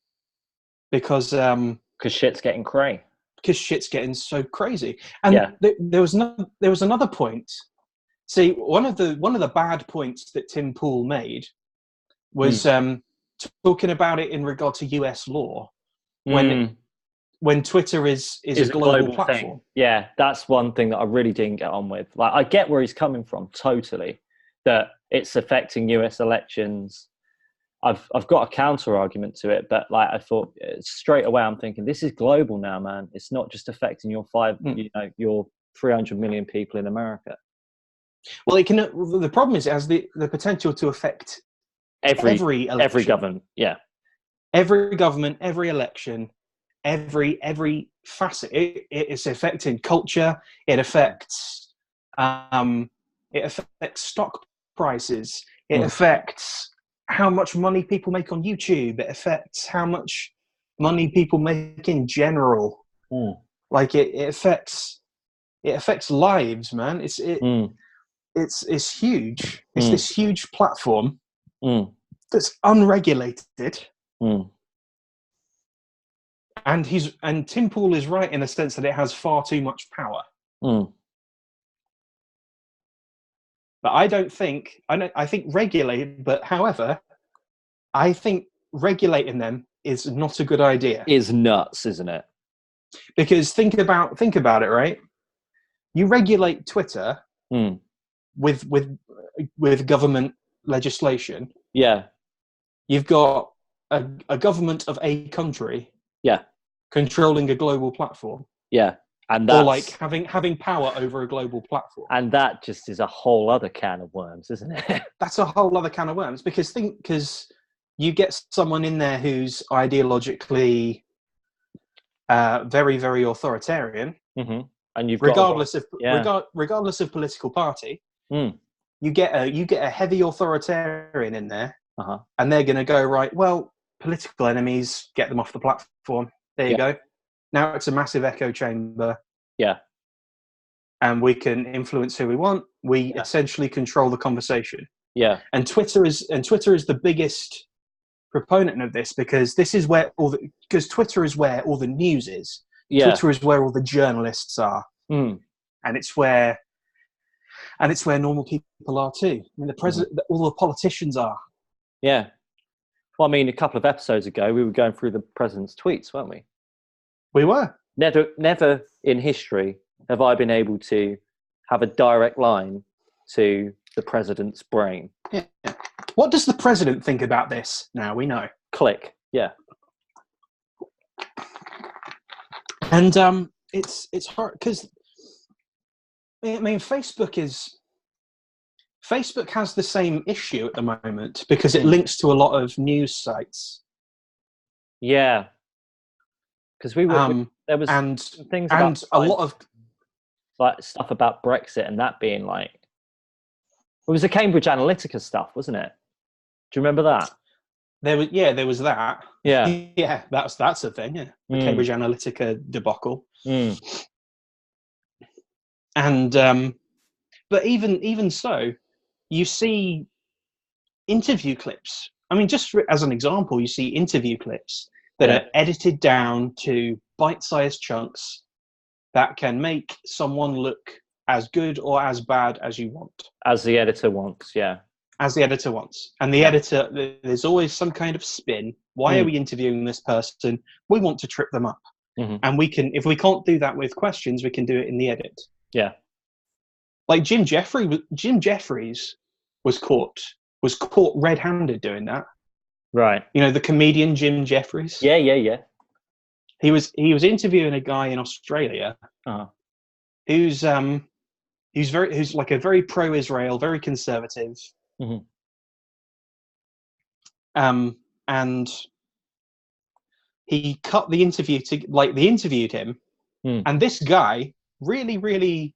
shit's getting cray. Because shit's getting so crazy. And there was another point. See, one of the bad points that Tim Pool made was talking about it in regard to US law. When Twitter is a global platform. Thing. Yeah, that's one thing that I really didn't get on with. Like, I get where he's coming from totally, that it's affecting US elections. I've got a counter argument to it, but like I thought straight away, I'm thinking this is global now, man. It's not just affecting your 300 million people in America. Well, the problem is it has the potential to affect every government. Yeah. Every government, every election, every facet. It's affecting culture. It affects stock prices. It affects how much money people make on YouTube. It affects how much money people make in general. Like it affects lives, man. It's huge. It's this huge platform that's unregulated. And Tim Pool is right in the sense that it has far too much power. But I think regulating, but however, I think regulating them is not a good idea. Is nuts, isn't it? Because think about it, right? You regulate Twitter with government legislation. Yeah. You've got a government of a country. Yeah. Controlling a global platform. Yeah. And that's, or like having power over a global platform. And that just is a whole other can of worms, isn't it? That's a whole other can of worms, because you get someone in there who's ideologically very, very authoritarian. And you've regardless of political party, you get a heavy authoritarian in there, and they're going to go, right, well, political enemies, get them off the platform. There you go. Now it's a massive echo chamber. Yeah. And we can influence who we want. We essentially control the conversation. Yeah. And Twitter is the biggest proponent of this, because this is where Twitter is where all the news is. Yeah. Twitter is where all the journalists are. And it's where normal people are too. I mean, the president, all the politicians are. Yeah. Well, I mean, a couple of episodes ago, we were going through the president's tweets, weren't we? We were. Never in history have I been able to have a direct line to the president's brain. Yeah. What does the president think about this? Now we know. Click. Yeah. And it's hard because I mean Facebook has the same issue at the moment because it links to a lot of news sites. Yeah. Because there was things about a lot of like stuff about Brexit and that being like, it was the Cambridge Analytica stuff, wasn't it? Do you remember that? There was that. Yeah, yeah, that's a thing. Yeah, the Cambridge Analytica debacle. And but even so, you see interview clips. I mean, just as an example, you see interview clips that are edited down to bite-sized chunks that can make someone look as good or as bad as you want. As the editor wants, yeah. As the editor wants. And the editor, there's always some kind of spin. Why are we interviewing this person? We want to trip them up. And we can, if we can't do that with questions, we can do it in the edit. Yeah. Like Jim Jeffries was caught red-handed doing that. Right. You know, the comedian Jim Jeffries? Yeah. He was interviewing a guy in Australia who's like a very pro-Israel, very conservative. Mhm. And he cut the interview they interviewed him, and this guy really,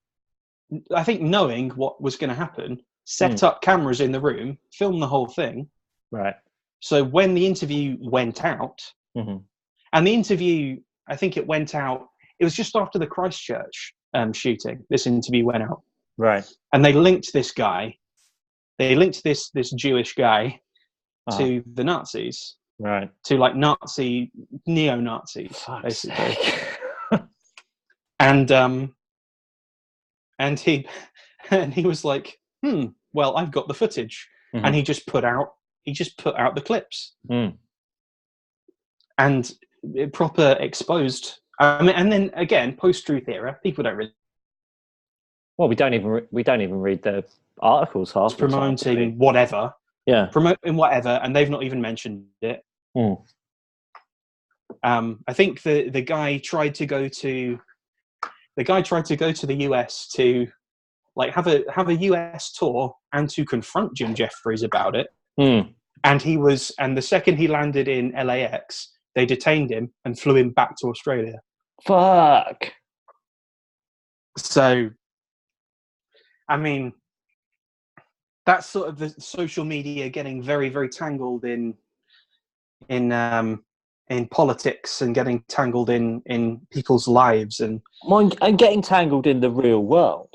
I think, knowing what was going to happen, set up cameras in the room, filmed the whole thing. Right. So when the interview went out, and the interview, I think it went out, it was just after the Christchurch shooting, this interview went out. Right. And they linked this guy, this Jewish guy to the Nazis. Right. To like neo-Nazis, basically. And he was like, well, I've got the footage. And he just put out the clips. And it proper exposed. I mean, and then again, post-truth era, people don't really. Well, we don't even read the articles half. Promoting whatever. Yeah. Promoting whatever, and they've not even mentioned it. I think the guy tried to go to the US to like have a US tour and to confront Jim Jeffries about it. And the second he landed in LAX, they detained him and flew him back to Australia. Fuck. So, I mean, that's sort of the social media getting very, very tangled in politics and getting tangled in people's lives and getting tangled in the real world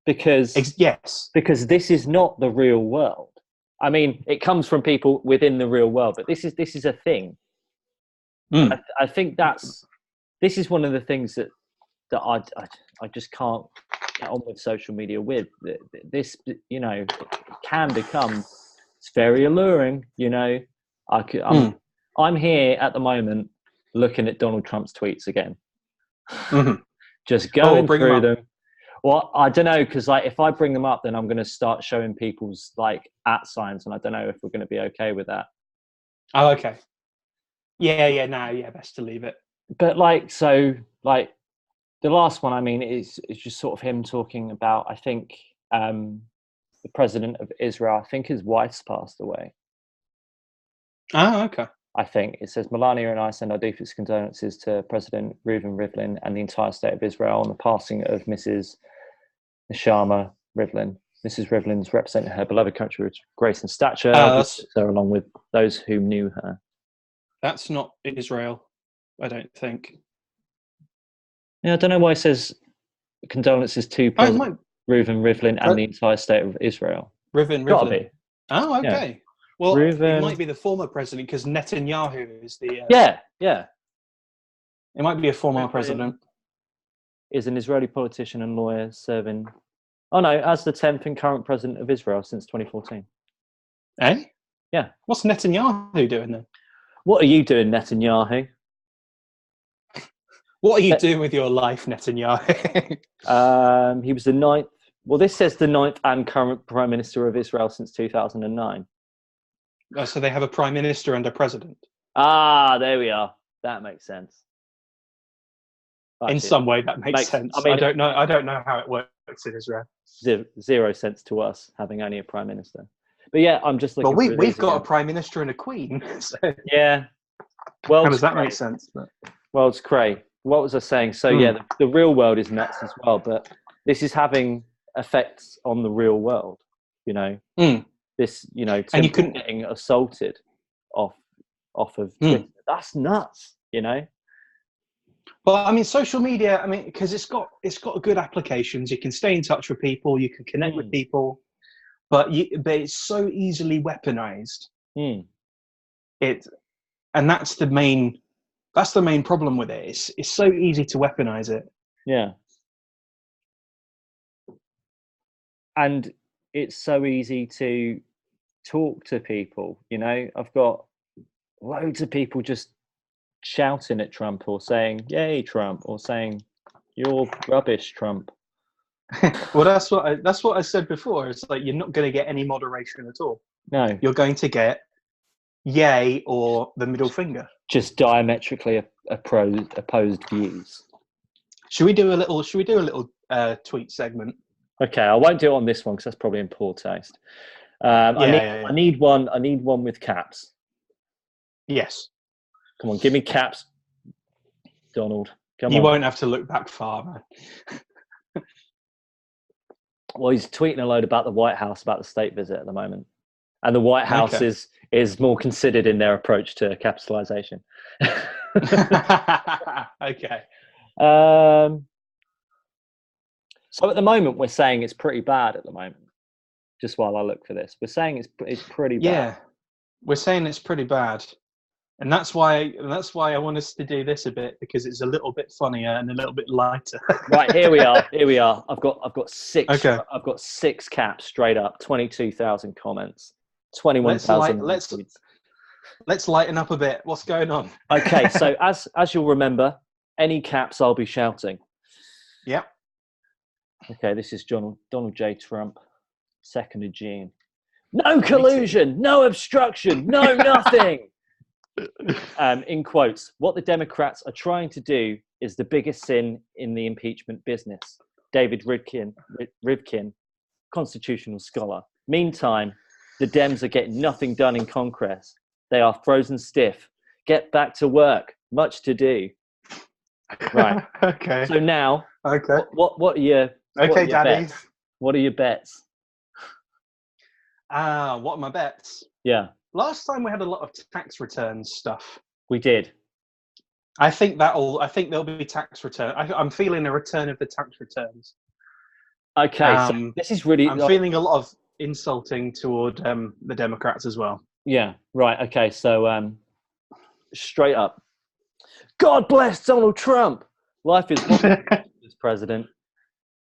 because this is not the real world. I mean, it comes from people within the real world, but this is a thing. I think this is one of the things that I just can't get on with social media with. This, you know, can become, it's very alluring, you know. I'm here at the moment looking at Donald Trump's tweets again. Just going through them. Well, I don't know, because like if I bring them up, then I'm going to start showing people's like @ signs, and I don't know if we're going to be okay with that. Oh, okay. Yeah, best to leave it. But like, so like the last one, I mean, is just sort of him talking about, I think, the president of Israel, I think his wife's passed away. Oh, okay. I think it says, Melania and I send our deepest condolences to President Reuven Rivlin and the entire state of Israel on the passing of Mrs. Neshama Rivlin. Mrs. Rivlin's represented her beloved country with grace and stature, so along with those who knew her. That's not Israel, I don't think. Yeah, I don't know why it says condolences to President Reuven Rivlin and the entire state of Israel. Reuven Rivlin. Oh, okay. Yeah. Well, Reuven... it might be the former president because Netanyahu is the... Yeah. It might be a former president. Is an Israeli politician and lawyer serving... Oh, no, as the 10th and current president of Israel since 2014. Eh? Yeah. What's Netanyahu doing then? What are you doing, Netanyahu? What are you doing with your life, Netanyahu? He was the 9th... Well, this says the 9th and current prime minister of Israel since 2009. Oh, so they have a prime minister and a president. Ah, there we are. That makes sense. In some way, that makes sense. I mean, I don't know how it works in Israel. 0 sense to us having only a prime minister. But yeah, I'm just looking. Well, we've got a prime minister and a queen. So. Yeah. Well, how does that make sense? But... Well, it's cray. What was I saying? So yeah, the real world is nuts as well, but this is having effects on the real world. You know. This, you know, and you couldn't getting assaulted off of Twitter. That's nuts, you know. Well, I mean, social media. I mean, because it's got good applications. You can stay in touch with people. You can connect with people, but it's so easily weaponized. And that's the main problem with it. It's so easy to weaponize it. Yeah. And it's so easy to talk to people, you know. I've got loads of people just shouting at Trump or saying, yay, Trump, or saying, you're rubbish, Trump. Well, that's what I said before. It's like you're not going to get any moderation at all. No. You're going to get yay or the middle finger. Just diametrically opposed views. Should we do a little tweet segment? Okay, I won't do it on this one because that's probably in poor taste. Yeah. I need one with caps. Yes. Come on, give me caps, Donald. Come on. You won't have to look back far, man. Well, he's tweeting a load about the White House, about the state visit at the moment. And the White House is more considered in their approach to capitalisation. Okay. So at the moment, we're saying it's pretty bad at the moment. Just while I look for this, we're saying it's pretty bad. Yeah, we're saying it's pretty bad. And that's why I want us to do this a bit, because it's a little bit funnier and a little bit lighter. Right, here we are. I've got six. Okay. I've got 6 caps straight up. 22,000 comments. 21,000. Let's lighten up a bit. What's going on? Okay, so as you'll remember, any caps I'll be shouting. Yep. Okay, this is Donald J. Trump, 2nd of June. No collusion, no obstruction, no nothing. In quotes, what the Democrats are trying to do is the biggest sin in the impeachment business. David Rivkin, constitutional scholar. Meantime, the Dems are getting nothing done in Congress. They are frozen stiff. Get back to work. Much to do. Right. Okay. So now, okay. What are your okay, Daddy? Bets? What are your bets? What are my bets? Yeah. Last time we had a lot of tax returns stuff. We did. I think there'll be tax return. I'm feeling a return of the tax returns. Okay, so this is really. I'm feeling a lot of insulting toward the Democrats as well. Yeah. Right. Okay. So straight up, God bless Donald Trump. Life is wonderful as president.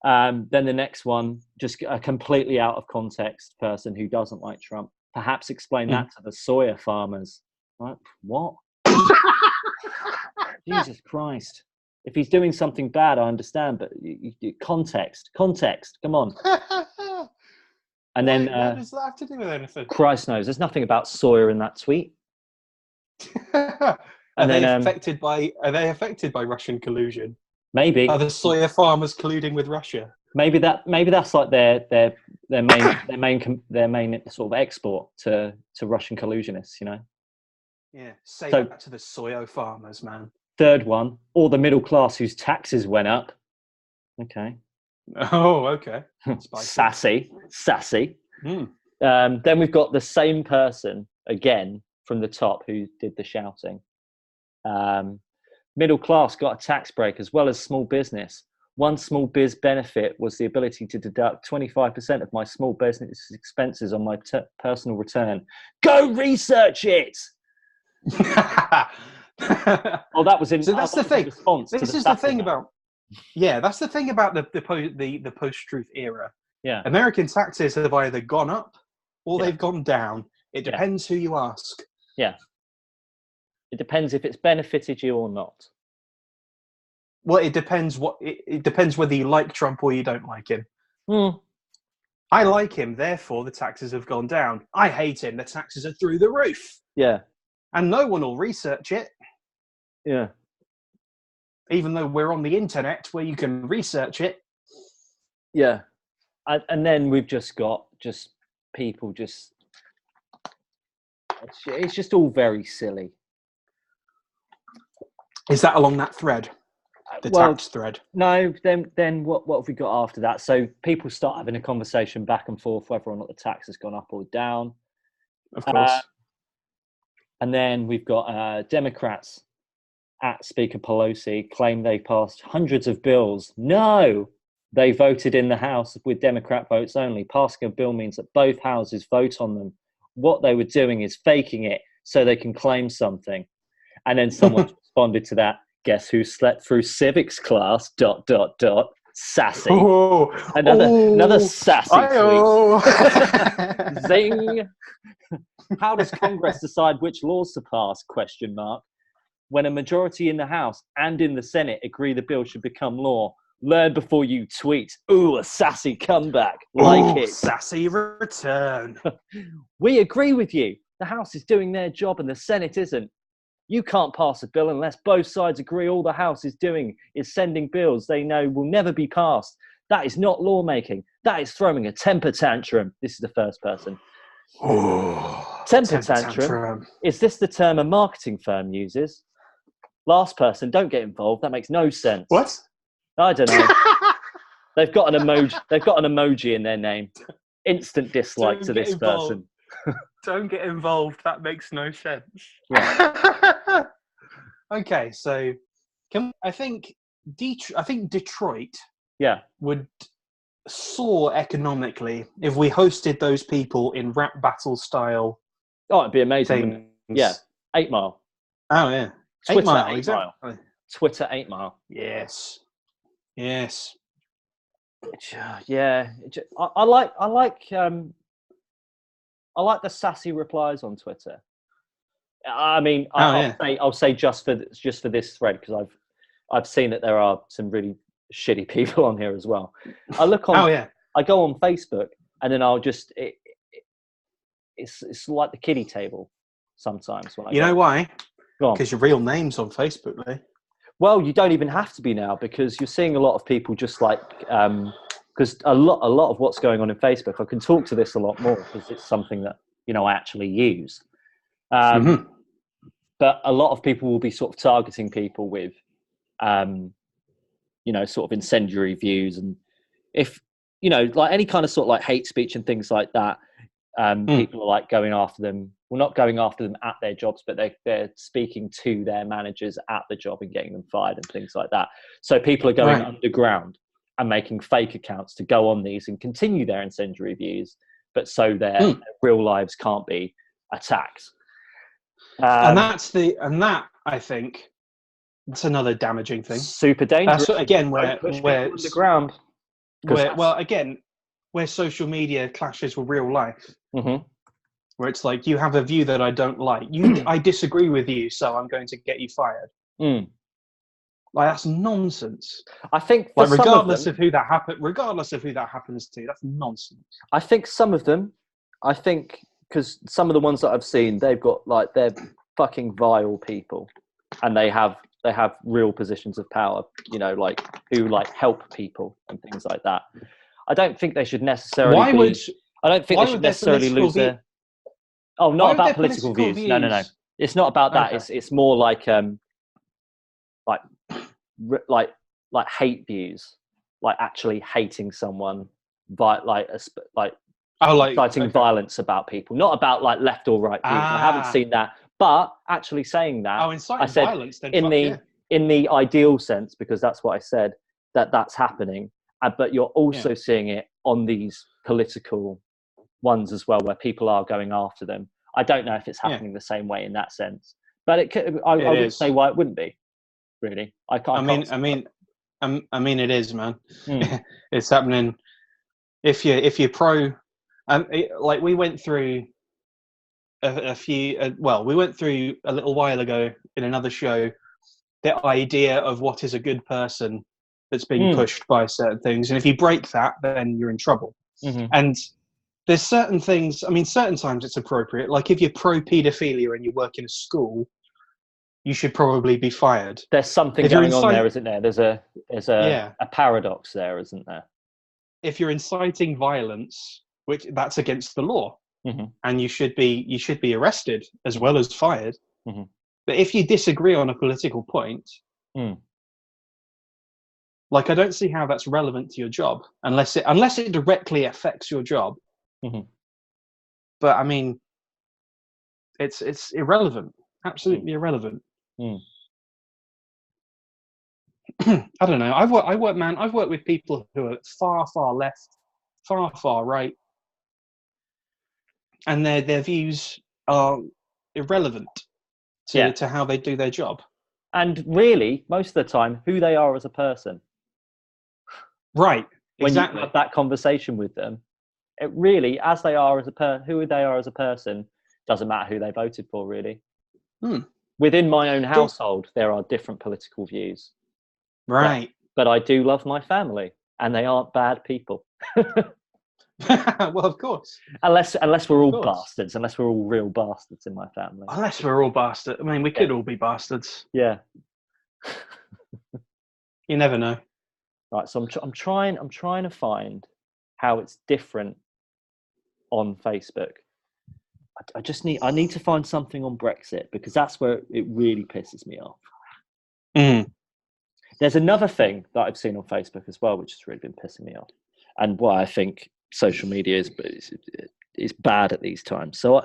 Then the next one, just a completely out of context person who doesn't like Trump. Perhaps explain that to the soya farmers. Right? What? Jesus Christ. If he's doing something bad, I understand, but context. Come on. And then, what does that have to do with anything? Christ knows. There's nothing about soya in that tweet. Are they affected by Russian collusion? Maybe. Are the soya farmers colluding with Russia? Maybe that's like their main sort of export to Russian collusionists, you know. Yeah, say that to the soya farmers, man. Third one, or the middle class whose taxes went up. Okay. Oh, okay. Sassy. Mm. Then we've got the same person again from the top who did the shouting. Middle class got a tax break as well as small business. One small biz benefit was the ability to deduct 25% of my small business expenses on my personal return. Go research it. Oh, that was in. So that's the thing. Response this is the thing about. Yeah, that's the thing about the post-truth era. Yeah. American taxes have either gone up or they've gone down. It depends who you ask. Yeah. It depends if it's benefited you or not. Well, it depends it depends whether you like Trump or you don't like him. Mm. I like him, therefore the taxes have gone down. I hate him, the taxes are through the roof. Yeah. And no one will research it. Yeah. Even though we're on the internet where you can research it. Yeah. And then we've just got people it's just all very silly. Is that along that thread? The tax thread? No, then what have we got after that? So people start having a conversation back and forth whether or not the tax has gone up or down. Of course. And then we've got Democrats at Speaker Pelosi claim they passed hundreds of bills. No, they voted in the House with Democrat votes only. Passing a bill means that both houses vote on them. What they were doing is faking it so they can claim something. And then someone responded to that. Guess who slept through civics class? ... Sassy. Oh, another sassy tweet. Zing. How does Congress decide which laws to pass? ? When a majority in the House and in the Senate agree the bill should become law. Learn before you tweet. Ooh, a sassy comeback. Like it. Sassy return. We agree with you. The House is doing their job and the Senate isn't. You can't pass a bill unless both sides agree all the House is doing is sending bills they know will never be passed. That is not lawmaking. That is throwing a temper tantrum. This is the first person. Oh, Temper tantrum. Is this the term a marketing firm uses? Last person, don't get involved. That makes no sense. What? I don't know. They've got an emoji. They've got an emoji in their name. Instant dislike to this person. Don't get involved. That makes no sense. Yeah. Okay, so I think Detroit would soar economically if we hosted those people in rap battle style. Oh, it'd be amazing. Things. Yeah, 8 Mile. Oh yeah, Twitter 8 Mile. 8 Exactly. Mile. Twitter 8 Mile. Yes. Yeah, I like the sassy replies on Twitter. I mean, I'll say just for this thread, because I've seen that there are some really shitty people on here as well. I look on. I go on Facebook, and then I'll just it's like the kiddie table sometimes. When know why? Because your real name's on Facebook, though. Well, you don't even have to be now, because you're seeing a lot of people just like because a lot of what's going on in Facebook. I can talk to this a lot more because it's something that I actually use. But a lot of people will be sort of targeting people with, sort of incendiary views, and if like any kind of sort of like hate speech and things like that, people are like going after them. Well, not going after them at their jobs, but they're speaking to their managers at the job and getting them fired and things like that. So people are going underground and making fake accounts to go on these and continue their incendiary views, but so their real lives can't be attacked. And that I think it's another damaging thing. Super dangerous. That's again where underground. Where social media clashes with real life. Mm-hmm. Where it's like, you have a view that I don't like. I disagree with you, so I'm going to get you fired. Like, that's nonsense. I think, like, regardless of who that happens to, that's nonsense. I think some of them, because some of the ones that I've seen, they've got like, they're fucking vile people, and they have real positions of power. Like who like help people and things like that. I don't think they should necessarily. I don't think they should necessarily lose their. Oh, not about political views. No. It's not about that. Okay. It's more like hate views, like actually hating someone, inciting violence about people, not about like left or right views. I haven't seen that, but actually saying that. Oh, inciting violence. Then in the ideal sense, because that's what I said, that's happening. But you're also seeing it on these political ones as well, where people are going after them. I don't know if it's happening the same way in that sense, but it could. I wouldn't say why it wouldn't be. Really, I can't. I mean, it is, man. It's happening. If you're pro, like we went through we went through a little while ago in another show, the idea of what is a good person that's being pushed by certain things, and if you break that, then you're in trouble. And there's certain things. I mean, certain times it's appropriate. Like if you're pro paedophilia and you work in a school, you should probably be fired. There's something going on there, isn't there? There's a paradox there, isn't there? If you're inciting violence, which that's against the law, and you should be arrested as well as fired. But if you disagree on a political point, like I don't see how that's relevant to your job unless it directly affects your job. But I mean, it's irrelevant, absolutely irrelevant. I don't know. I've worked with people who are far left, far right, and their views are irrelevant to how they do their job. And really, most of the time, who they are as a person. Right. When you have that conversation with them, it really, who they are as a person, doesn't matter who they voted for, really. Within my own household, there are different political views. Right. But I do love my family, and they aren't bad people. Well, of course. Unless we're all course. bastards. Unless we're all real bastards in my family. Unless we're all bastards. I mean, we could all be bastards. Yeah. You never know. Right. So I'm trying to find how it's different on Facebook. I need to find something on Brexit, because that's where it really pisses me off. Mm. There's another thing that I've seen on Facebook as well, which has really been pissing me off, and why I think social media is bad at these times. So as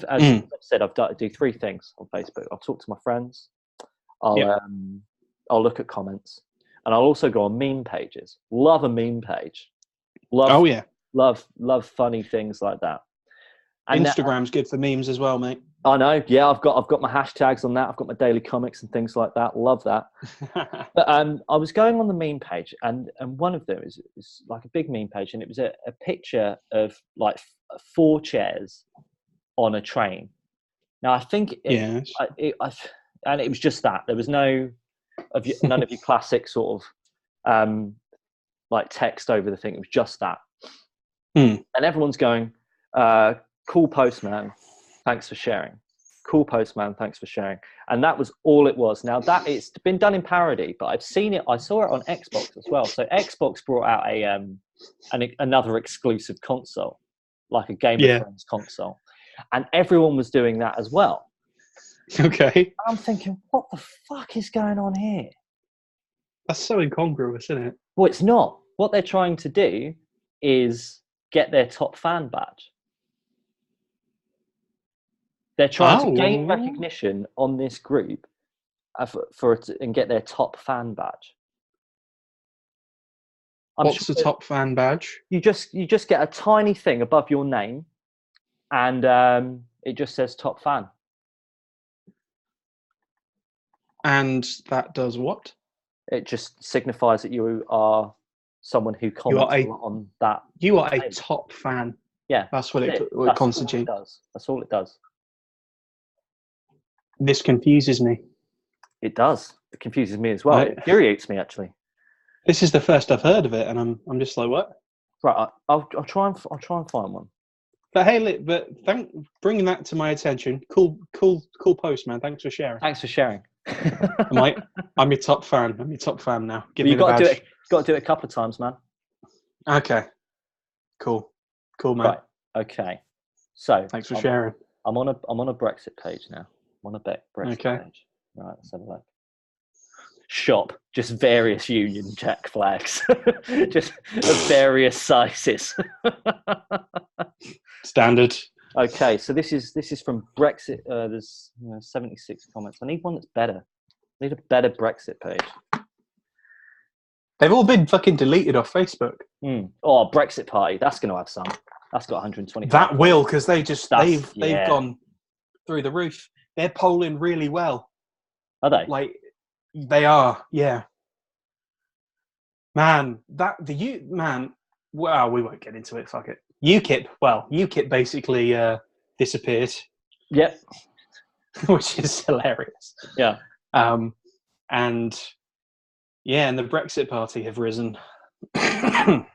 I said, I do three things on Facebook. I'll talk to my friends. I'll look at comments, and I'll also go on meme pages. Love a meme page. Love funny things like that. And Instagram's good for memes as well, mate. I know. Yeah, I've got my hashtags on that. I've got my daily comics and things like that. Love that. But I was going on the meme page, and one of them is like a big meme page, and it was a picture of like 4 chairs on a train. Now I think and it was just that. There was none of your classic sort of like text over the thing. It was just that. And everyone's going, cool postman, thanks for sharing. Cool postman, thanks for sharing. And that was all it was. Now that it's been done in parody, but I saw it on Xbox as well. So Xbox brought out another exclusive console, like a Game of Thrones console, and everyone was doing that as well. Okay. I'm thinking, what the fuck is going on here? That's so incongruous, isn't it? Well, it's not. What they're trying to do is get their top fan badge. They're trying to gain recognition on this group and get their top fan badge. What's the top fan badge? You just get a tiny thing above your name, and it just says top fan. And that does what? It just signifies that you are someone who comments a lot on that. You are a top fan. Yeah, that's what it constitutes. That's all it does. This confuses me. It does. It confuses me as well. It infuriates me, actually. This is the first I've heard of it, and I'm just like, what? Right, I'll try and find one. But hey, bringing that to my attention. Cool post, man. Thanks for sharing. Thanks for sharing. I'm your top fan. I'm your top fan now. Give me the badge. badge. Got to do it a couple of times, man. Okay. Cool, man. Right. Okay. So thanks for sharing. I'm on a Brexit page now. I'm on a Brexit page. Right. Let's have a look. Shop, just various Union Jack flags, just of various sizes. Standard. Okay, so this is from Brexit. There's 76 comments. I need one that's better. I need a better Brexit page. They've all been fucking deleted off Facebook. Oh, Brexit Party. That's going to have some. That's got 120. That will, because they've gone through the roof. They're polling really well. Are they? Like, they are, yeah. Man, well, we won't get into it, fuck it. UKIP basically disappeared. Yep. Which is hilarious. Yeah. And the Brexit Party have risen. Right.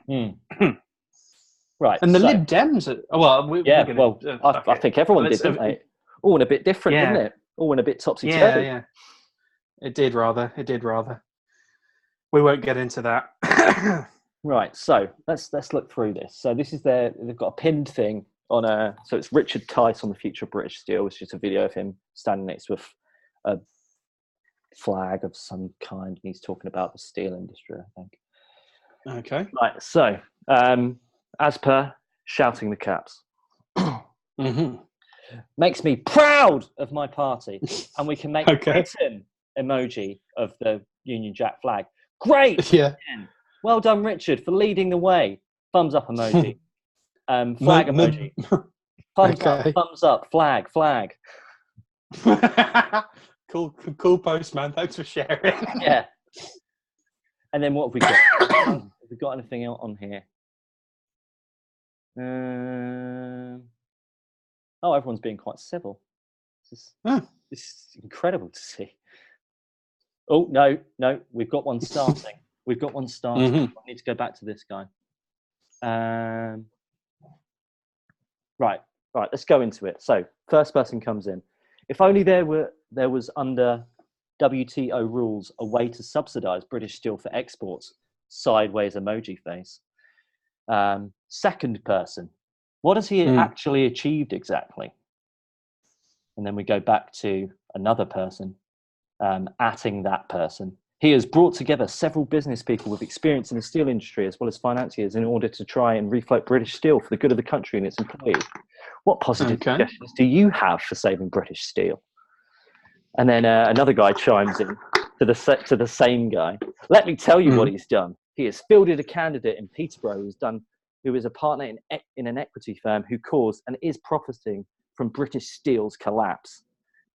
And the Lib Dems I think everyone did, didn't they? All in a bit different, didn't it? All in a bit topsy-turvy. Yeah. It did rather. We won't get into that. Right, so let's look through this. So this is they've got a pinned thing on so it's Richard Tice on the future of British Steel. It's just a video of him standing next to a flag of some kind, and he's talking about the steel industry, I think. Okay. Right, so as per shouting the caps. Makes me proud of my party, and we can make a written emoji of the Union Jack flag. Great. Yeah. Well done, Richard, for leading the way. Thumbs up emoji. Flag emoji. Thumbs up. Flag. Cool post, man. Thanks for sharing. Yeah. And then what have we got? Have we got anything else on here? Everyone's being quite civil. This is incredible to see. Oh, no. We've got one starting. I need to go back to this guy. Right. Let's go into it. So, first person comes in. If only there was under WTO rules a way to subsidize British steel for exports. Sideways emoji face. Second person. What has he actually achieved exactly? And then we go back to another person, atting that person. He has brought together several business people with experience in the steel industry as well as financiers in order to try and refloat British steel for the good of the country and its employees. What positive suggestions do you have for saving British steel? And then another guy chimes in to the same guy. Let me tell you what he's done. He has fielded a candidate in Peterborough who is a partner in an equity firm who caused and is profiting from British Steel's collapse.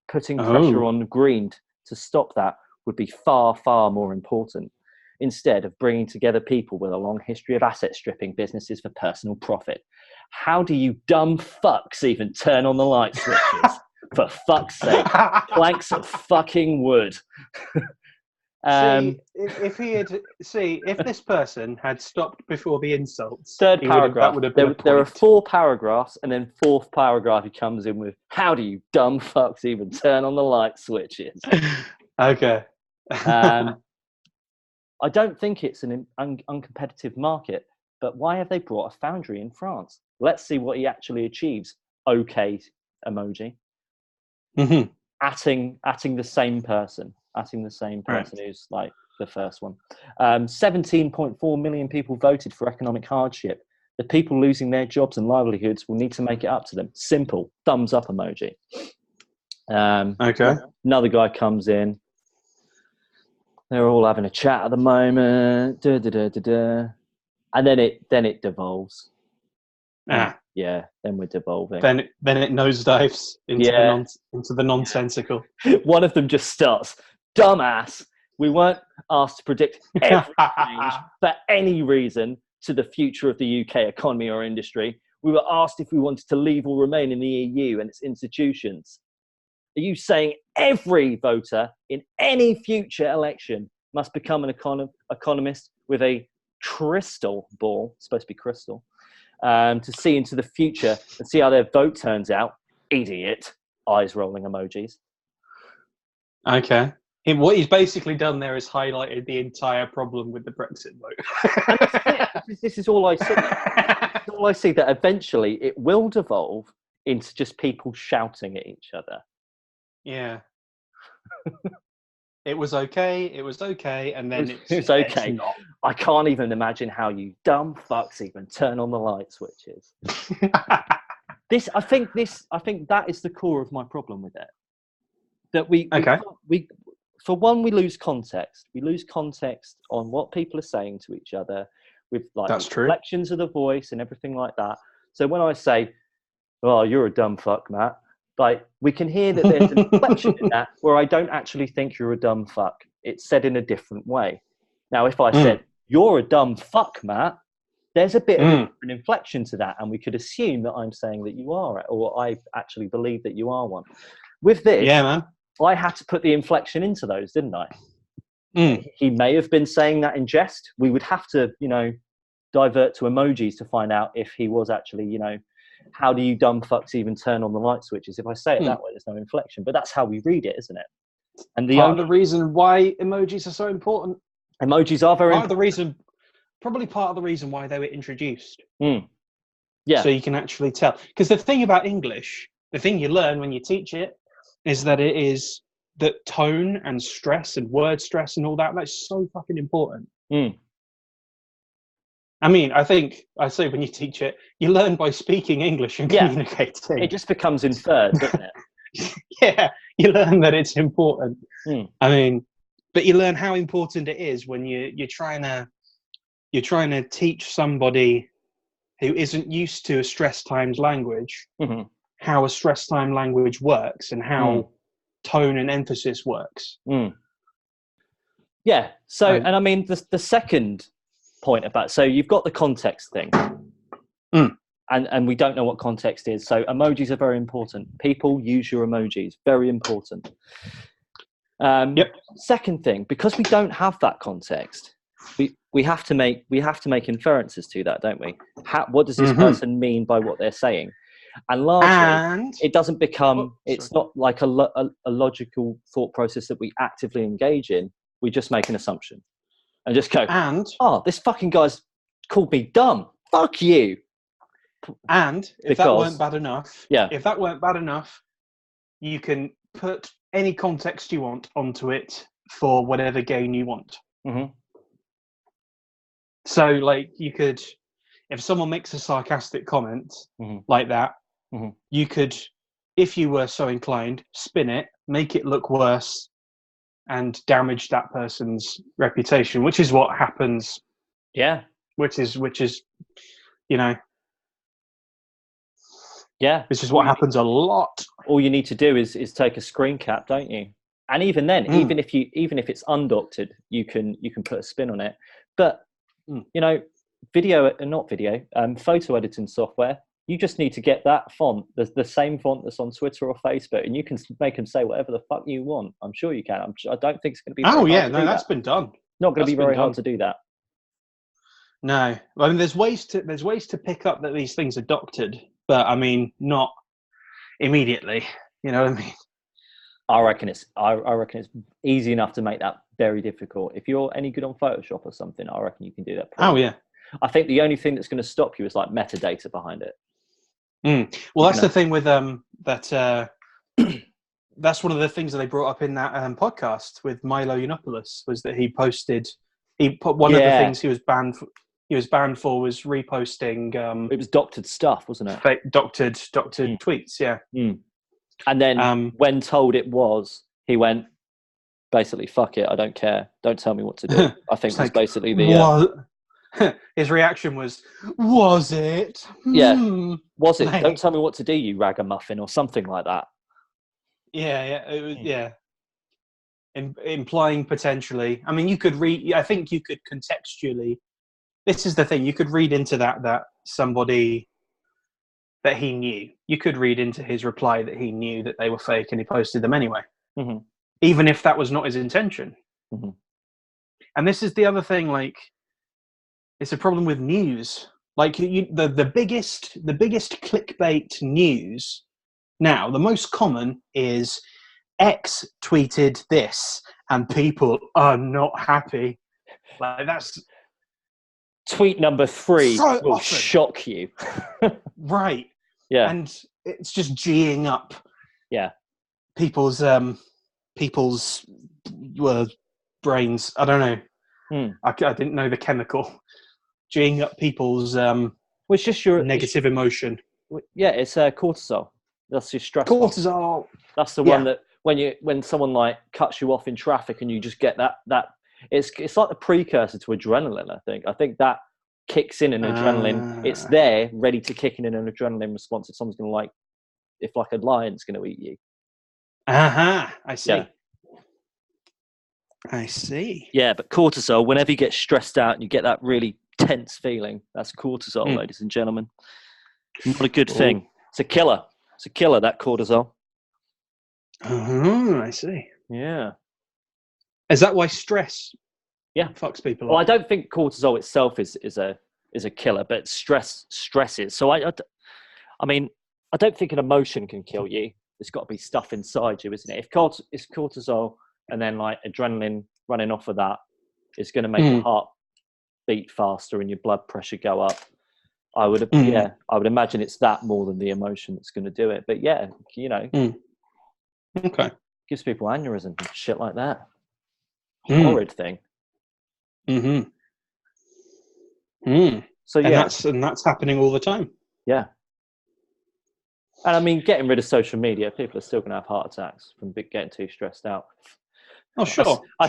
Putting pressure on Green to stop that would be far, far more important, instead of bringing together people with a long history of asset stripping businesses for personal profit. How do you dumb fucks even turn on the light switches? For fuck's sake, planks of fucking wood. If this person had stopped before the insults, third paragraph. There are 4 paragraphs, and then fourth paragraph he comes in with, "How do you dumb fucks even turn on the light switches?" Okay. I don't think it's an uncompetitive market, but why have they brought a foundry in France? Let's see what he actually achieves. Okay, emoji. Atting the same person. Who's like the first one. 17.4 million people voted for economic hardship. The people losing their jobs and livelihoods will need to make it up to them. Simple. Thumbs up emoji. Okay. Another guy comes in. They're all having a chat at the moment. And then it devolves. Yeah, then we're devolving. Then it nosedives into the nonsensical. One of them just starts, "Dumbass, we weren't asked to predict every change for any reason to the future of the UK economy or industry. We were asked if we wanted to leave or remain in the EU and its institutions. Are you saying every voter in any future election must become an economist with a crystal ball," supposed to be crystal, "to see into the future and see how their vote turns out? Idiot." Eyes rolling emojis. Okay. What he's basically done there is highlighted the entire problem with the Brexit vote. This is all I see. All I see, that eventually it will devolve into just people shouting at each other. Yeah. It was okay, and then it's okay. It's not. I can't even imagine how you dumb fucks even turn on the light switches. I think that is the core of my problem with it. That we for one, we lose context. We lose context on what people are saying to each other with like inflections of the voice and everything like that. So when I say, "Oh, you're a dumb fuck, Matt," like we can hear that there's an inflection in that where I don't actually think you're a dumb fuck. It's said in a different way. Now, if I said, "You're a dumb fuck, Matt," there's a bit of an inflection to that, and we could assume that I'm saying that you are, or I actually believe that you are one. With this, I had to put the inflection into those, didn't I? He may have been saying that in jest. We would have to, divert to emojis to find out if he was actually, how do you dumb fucks even turn on the light switches? If I say it that way, there's no inflection. But that's how we read it, isn't it? And part of the reason why emojis are so important. Emojis are very important. Probably part of the reason why they were introduced. Yeah. So you can actually tell. Because the thing about English, the thing you learn when you teach it, is that it is that tone and stress and word stress and all that's so fucking important. I mean, I say when you teach it, you learn by speaking English and communicating. It just becomes inferred, doesn't it? Yeah, you learn that it's important. I mean, but you learn how important it is when you're trying to teach somebody who isn't used to a stress times language how a stress time language works and how tone and emphasis works. Yeah. So, and I mean, the second point about, so you've got the context thing, and we don't know what context is. So emojis are very important. People, use your emojis. Very important. Second thing, because we don't have that context, we have to make inferences to that, don't we? What does this person mean by what they're saying? And largely, And it doesn't become, it's sorry. not like a logical thought process that we actively engage in. We just make an assumption and just go, And oh, this fucking guy's called me dumb. Fuck you. if that weren't bad enough, Yeah. if that weren't bad enough, you can put any context you want onto it for whatever gain you want. Mm-hmm. So, like, you could, if someone makes a sarcastic comment Mm-hmm. like that, Mm-hmm. you could, if you were so inclined, spin it, make it look worse, and damage that person's reputation, which is what happens. Yeah. Which is, you know, yeah, this is what happens a lot. All you need to do is take a screen cap, don't you? And even then, even if it's undoctored, you can put a spin on it. But you know, photo editing software, you just need to get that font, the same font that's on Twitter or Facebook, and you can make them say whatever the fuck you want. I'm sure you can. I don't think it's going to be. That's been done. Not going to be very hard to do that. No, I mean, there's ways to pick up that these things are doctored, but I mean, not immediately. You know what I mean? I reckon it's easy enough to make that very difficult. If you're any good on Photoshop or something, I reckon you can do that. Oh yeah. I think the only thing that's going to stop you is like metadata behind it. Well, that's the thing with that. That's one of the things that they brought up in that podcast with Milo Yiannopoulos, was that he put one of the things he was banned for was reposting. It was doctored stuff, wasn't it? Doctored tweets, yeah. And then when told it was, he went, basically, fuck it, I don't care. Don't tell me what to do. I think that's basically the... his reaction was it? Yeah. Was it? Don't tell me what to do, you ragamuffin, or something like that. Yeah. It was, yeah. Implying potentially. I mean, you could read... I think you could contextually... This is the thing. You could read into that somebody... that he knew. You could read into his reply that he knew that they were fake and he posted them anyway. Mm-hmm. Even if that was not his intention. Mm-hmm. And this is the other thing, like, it's a problem with news. Like, the biggest clickbait news now, the most common is X tweeted this and people are not happy. Like, that's... Tweet number 3 so will often shock you. Right. Yeah. And it's just G'ing up people's brains. I don't know. I didn't know the chemical. G'ing up people's which is your negative emotion. Yeah, it's cortisol. That's your stress. Cortisol. That's the one that when someone like cuts you off in traffic and you just get that it's like the precursor to adrenaline. I think that kicks in an adrenaline. It's there, ready to kick in an adrenaline response if someone's going to if a lion's going to eat you. I see. Yeah. I see. Yeah, but cortisol, whenever you get stressed out and you get that really tense feeling, that's cortisol, ladies and gentlemen. Not a good thing. It's a killer. It's a killer, that cortisol. I see. Yeah. Is that why stress fucks people up? Well, I don't think cortisol itself is a killer, but stresses. So I mean, I don't think an emotion can kill you. It's got to be stuff inside you, isn't it? If it's cortisol and then like adrenaline running off of that, it's going to make your heart beat faster and your blood pressure go up. I would imagine it's that more than the emotion that's going to do it. But yeah, okay, gives people aneurysms and shit like that. Horrid thing. So yeah, and that's happening all the time. Yeah. And I mean, getting rid of social media, people are still going to have heart attacks from getting too stressed out. Oh, sure. I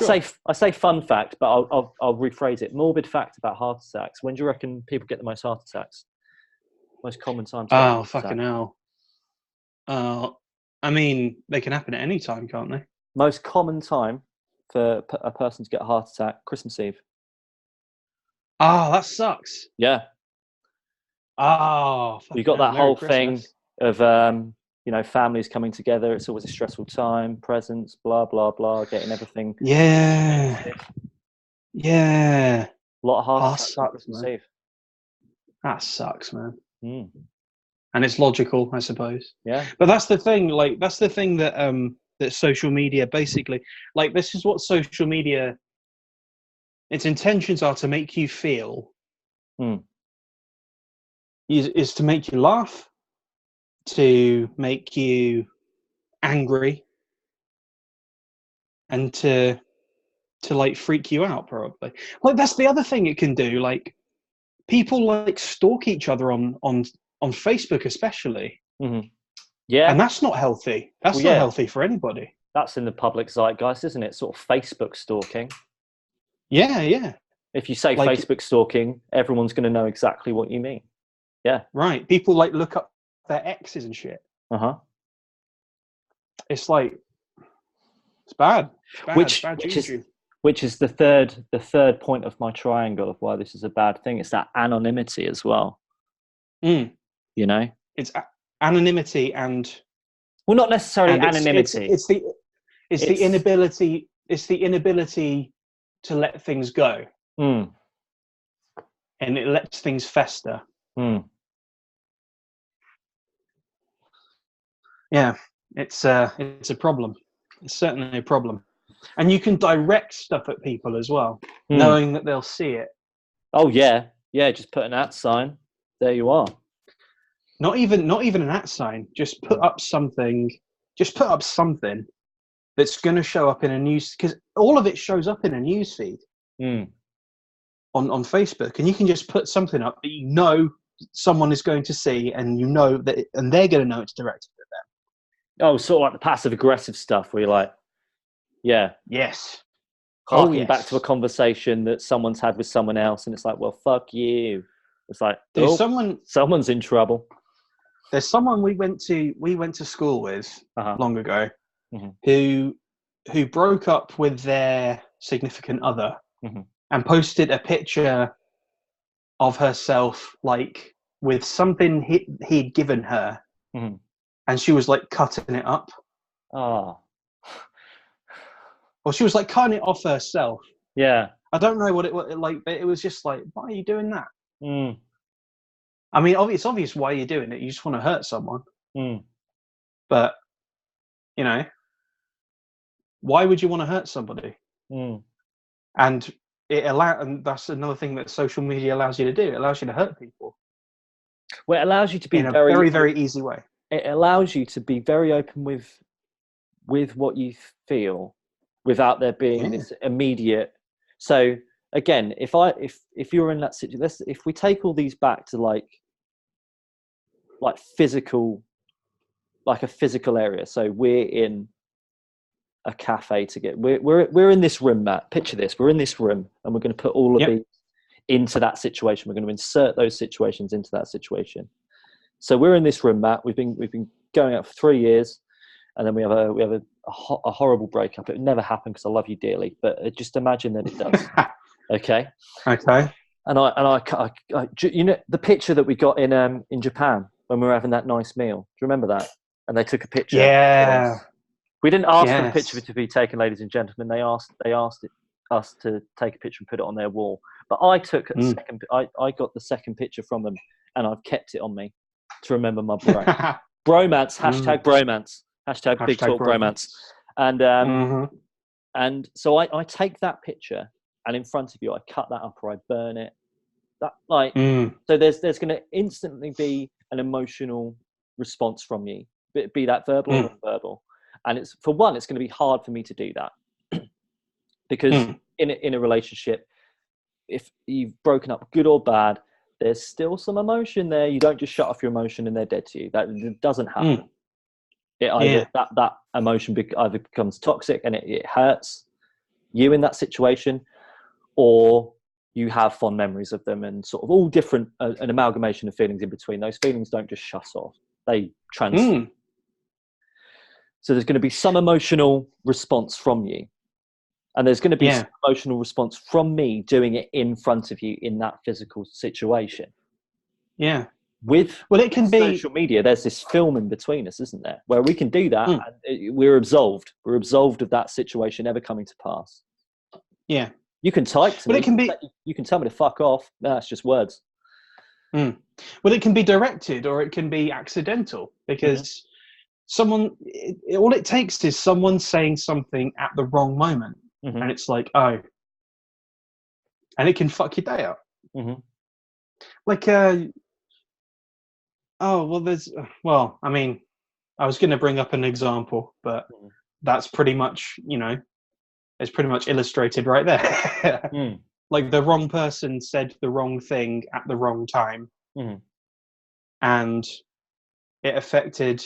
say fun fact, but I'll rephrase it. Morbid fact about heart attacks. When do you reckon people get the most heart attacks? Most common time. Oh, fucking hell. I mean, they can happen at any time, can't they? Most common time for a person to get a heart attack, Christmas Eve. Oh, that sucks. Yeah. Oh, you got that whole thing of families coming together. It's always a stressful time, presents, blah blah blah, getting everything. Yeah. A lot of heart attacks on Christmas Eve. That sucks, man. and it's logical, I suppose. Yeah. But that's the thing. Like that's the thing that that social media basically, like this is what social media. Its intentions are to make you feel. Is to make you laugh, to make you angry, and to like freak you out, probably. Like that's the other thing it can do. Like people like stalk each other on Facebook, especially. Mm-hmm. Yeah, and that's not healthy. That's not healthy for anybody. That's in the public zeitgeist, isn't it? Sort of Facebook stalking. Yeah, yeah. If you say like, Facebook stalking, everyone's going to know exactly what you mean. Yeah. Right. People like look up their exes and shit. Uh-huh. It's like, it's bad. It's bad. Which is the third point of my triangle of why this is a bad thing. It's that anonymity as well. You know? It's anonymity and... Well, not necessarily anonymity. It's the inability to let things go. And it lets things fester. Yeah, it's a problem. It's certainly a problem. And you can direct stuff at people as well, knowing that they'll see it. Oh yeah, yeah. Just put an @ sign. There you are. Not even an @ sign. Just put up something. Just put up something that's going to show up in a news, because all of it shows up in a news feed on Facebook, and you can just put something up that you know someone is going to see, and you know that, and they're going to know it's directed at them. Oh, sort of like the passive aggressive stuff where you're like, yeah, yes, harking back to a conversation that someone's had with someone else, and it's like, well, fuck you. It's like, someone's in trouble. There's someone we went to school with long ago, who broke up with their significant other and posted a picture of herself, like with something he'd given her, and she was like cutting it up. Oh. Well, she was like cutting it off herself. Yeah. I don't know what it was like, but it was just like, why are you doing that? I mean, it's obvious why you're doing it. You just want to hurt someone. But, you know, why would you want to hurt somebody? And and that's another thing that social media allows you to do. It allows you to hurt people. Well, it allows you to be in a very, very easy way. It allows you to be very open with what you feel, without there being this immediate. So again, if you're in that situation, if we take all these back to like physical, like a physical area. So we're in a cafe we're in this room, Matt. Picture this: we're in this room, and we're going to put all of these into that situation. We're going to insert those situations into that situation. So we're in this room, Matt. We've been going out for 3 years. And then we have a horrible breakup. It would never happen because I love you dearly, but just imagine that it does. Okay. Okay. And I, you know, the picture that we got in Japan when we were having that nice meal. Do you remember that? And they took a picture. Yeah. We didn't ask for the picture to be taken, ladies and gentlemen. They asked us to take a picture and put it on their wall. But I took a second. I got the second picture from them, and I've kept it on me to remember my bromance. Hashtag bromance. Hashtag big talk bromance. And so I take that picture, and in front of you, I cut that up or I burn it. So there's going to instantly be an emotional response from you, be that verbal or non-verbal. And it's going to be hard for me to do that because in a relationship, if you've broken up, good or bad, there's still some emotion there. You don't just shut off your emotion and they're dead to you. That doesn't happen. It either that emotion either becomes toxic and it hurts you in that situation, or you have fond memories of them and sort of all different, an amalgamation of feelings in between. Those feelings don't just shut off; they transfer. So there's going to be some emotional response from you, and there's going to be some emotional response from me doing it in front of you in that physical situation. Yeah. It can be social media. There's this film in between us, isn't there, where we can do that, and we're absolved. We're absolved of that situation ever coming to pass. Yeah, you can type to me. It can be. You can tell me to fuck off. No, that's just words. Well, it can be directed or it can be accidental because all it takes is someone saying something at the wrong moment, and it's like, oh, and it can fuck your day up. Like, I mean, I was going to bring up an example, but that's pretty much, it's pretty much illustrated right there. Like the wrong person said the wrong thing at the wrong time, and it affected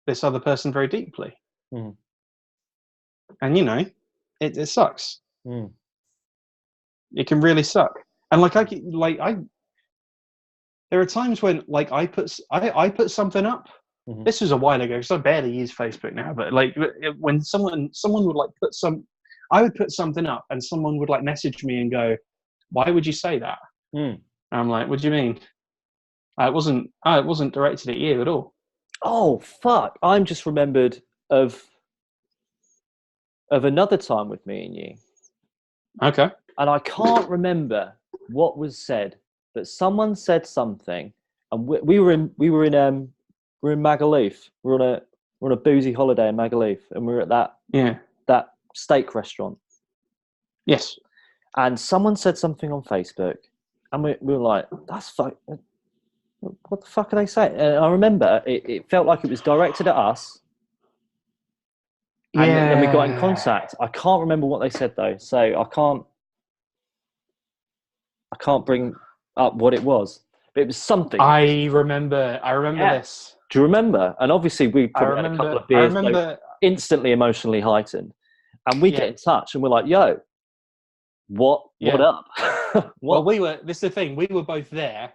this other person very deeply. And it sucks. It can really suck. And there are times when I put something up. This was a while ago because I barely use Facebook now. But when someone would I would put something up and someone would message me and go, "Why would you say that?" And I'm like, "What do you mean? It wasn't directed at you at all." Oh fuck! I'm just remembered of another time with me and you. Okay. And I can't remember what was said, but someone said something, and we were in Magaluf. We're on a boozy holiday in Magaluf, and we were at that steak restaurant. Yes. And someone said something on Facebook, and we were like, "That's fuck. What the fuck are they saying?" And I remember it felt like it was directed at us. And then we got in contact. I can't remember what they said though, so I can't bring up what it was. But it was something. I remember this. Do you remember? And obviously we probably had a couple of beers, instantly emotionally heightened. And we get in touch and we're like, "Yo, what up?" Well, this is the thing, we were both there.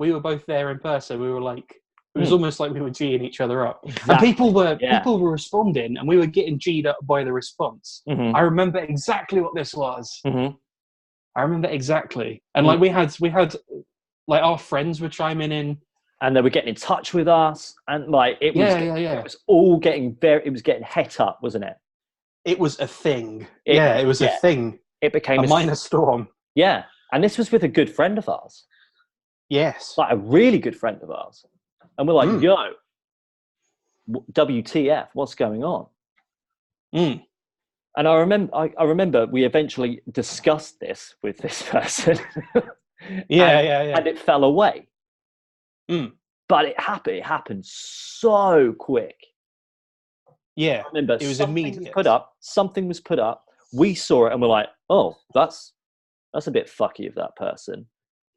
We were both there in person. We were like, it was almost like we were G'ing each other up. Exactly. And people were responding, and we were getting G'd up by the response. I remember exactly what this was. I remember exactly. And we had our friends were chiming in, and they were getting in touch with us, and it was all getting it was getting het up, wasn't it? It was a thing. It was a thing. It became a minor storm. Yeah, and this was with a good friend of ours. Yes. Like a really good friend of ours. And we're like, "Yo, WTF, what's going on?" And I remember we eventually discussed this with this person. And it fell away. But it happened so quick. Yeah. I remember it was immediate. Something was put up. We saw it and we're like, "Oh, that's a bit fucky of that person."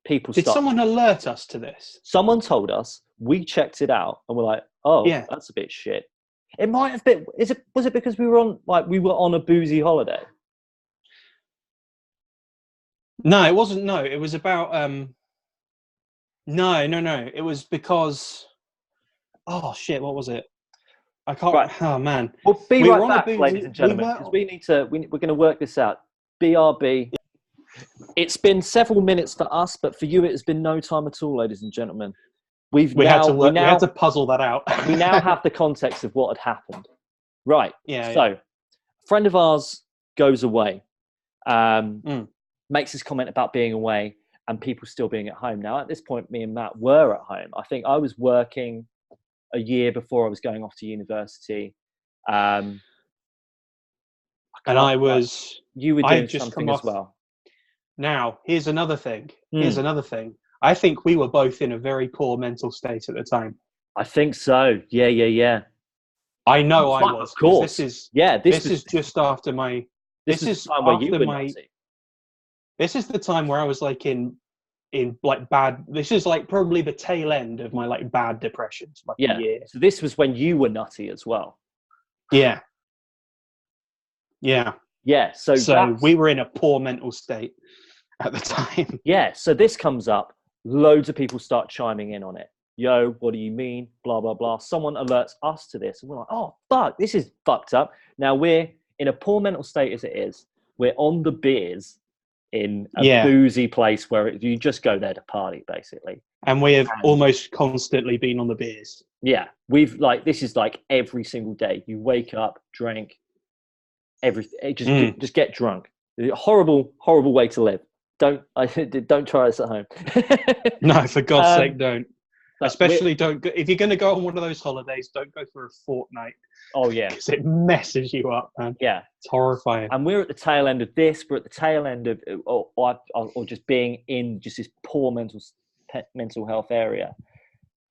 Did someone alert us to this? Someone told us. We checked it out, and we're like, "Oh, that's a bit shit." It might have been. Was it because we were on a boozy holiday? No, it wasn't. No, it was about. No. It was because. Oh shit! What was it? I can't. Right. Oh man. We'll be right back, ladies and gentlemen, because we're going to work this out. BRB. It's been several minutes for us, but for you, it has been no time at all, ladies and gentlemen. We had to puzzle that out. We now have the context of what had happened. Right. Yeah. So, a friend of ours goes away, makes this comment about being away and people still being at home. Now, at this point, me and Matt were at home. I think I was working a year before I was going off to university. And you were doing something as well. Now, here's another thing. I think we were both in a very poor mental state at the time. I think so. Yeah. I know I was. Of course. This is just after my. This is the time where you were Nazi. This is the time where I was in bad. This is probably the tail end of my bad depressions. A year. So this was when you were nutty as well. Yeah. So we were in a poor mental state at the time. Yeah. So this comes up. Loads of people start chiming in on it. Yo, what do you mean? Blah, blah, blah. Someone alerts us to this. And we're like, "Oh, fuck, this is fucked up." Now we're in a poor mental state as it is. We're on the beers in a boozy place where you just go there to party, basically. And we have almost constantly been on the beers. Yeah. We've this is every single day. You wake up, drink, everything. Just get drunk. Horrible, horrible way to live. don't try this at home. No, for God's Um, sake, don't. but Especially don't go, if you're going to go on one of those holidays, don't go for a fortnight oh yeah, because it messes you up, man. yeah. It's horrifying. And we're at the tail end of this. We're at the tail end of, or just being in just this poor mental health area.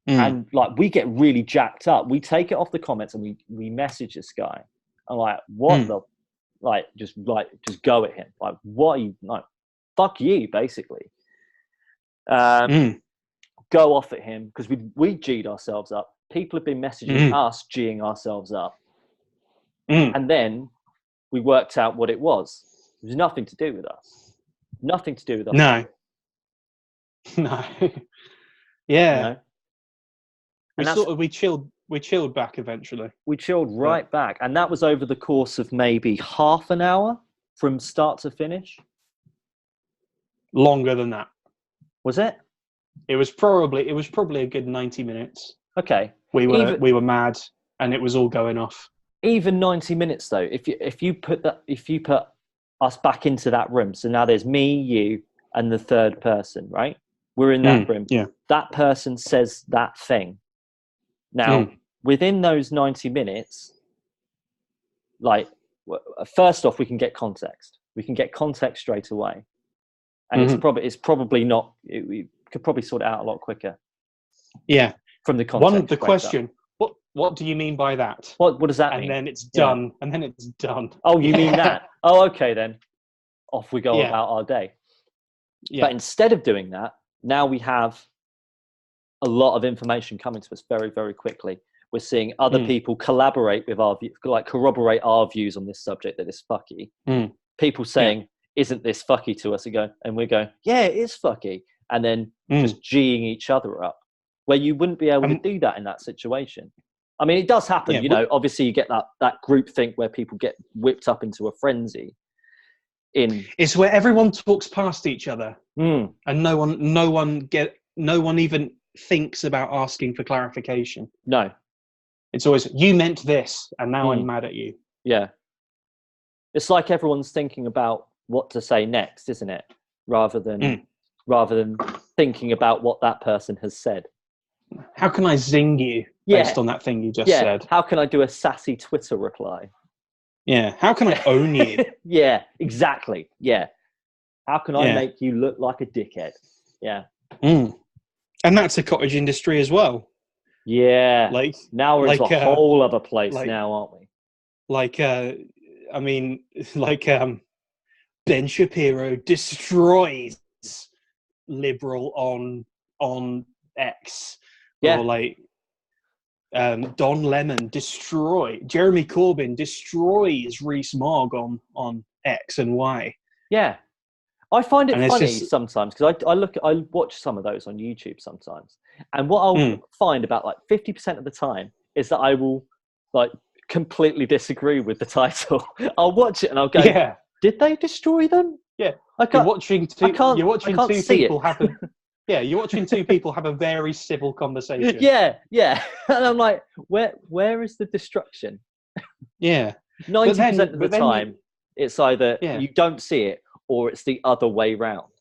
And like, we get really jacked up. We take it off the comments and we message this guy. I'm like, what the, just go at him. Like, what are you, like, fuck you, basically. Go off at him because we G'd ourselves up. People have been messaging us, G'ing ourselves up. And then we worked out what it was. It was nothing to do with us. Nothing to do with us. No. No. Yeah. You know? We chilled back eventually. We chilled right back. And that was over the course of maybe half an hour from start to finish. Longer than that. Was it? It was probably a good 90 minutes. Okay. We were mad and it was all going off. Even 90 minutes though, if you put us back into that room, so now there's me, you, and the third person, right? We're in that room. Yeah. That person says that thing. Now, within those 90 minutes, like, first off, we can get context. We can get context straight away. And it's probably not, we could probably sort it out a lot quicker. Yeah. From the context. The question, what do you mean by that? What does that mean? And then it's done. Yeah. And then it's done. Oh, you mean that? Oh, okay then. Off we go about our day. Yeah. But instead of doing that, now we have a lot of information coming to us very, very quickly. We're seeing other people collaborate with our view, like corroborate our views on this subject that is fucky. People saying, isn't this fucky to us? And we go, yeah, it is fucky. And then just G'ing each other up, where you wouldn't be able to do that in that situation. I mean, it does happen, you know, obviously you get that group think where people get whipped up into a frenzy. It's where everyone talks past each other and no one even thinks about asking for clarification. No. It's always, you meant this and now I'm mad at you. Yeah. It's like everyone's thinking about what to say next, isn't it? Rather than thinking about what that person has said. How can I zing you based on that thing you just said? How can I do a sassy Twitter reply? Yeah. How can I own you? Yeah, exactly. Yeah. How can I make you look like a dickhead? Yeah. And that's a cottage industry as well. Yeah. Like now we're into a whole other place now, aren't we? Like, Ben Shapiro destroys liberal on X. Yeah. Or like Don Lemon Jeremy Corbyn destroys Rees-Mogg on X and Y. Yeah. I find it funny sometimes because I watch some of those on YouTube sometimes. And what I'll find about like 50% of the time is that I will like completely disagree with the title. I'll watch it and I'll go, did they destroy them? Yeah. You're watching two people have a very civil conversation. Yeah. And I'm like, where is the destruction? Yeah. 90% of the time, it's either you don't see it or it's the other way round.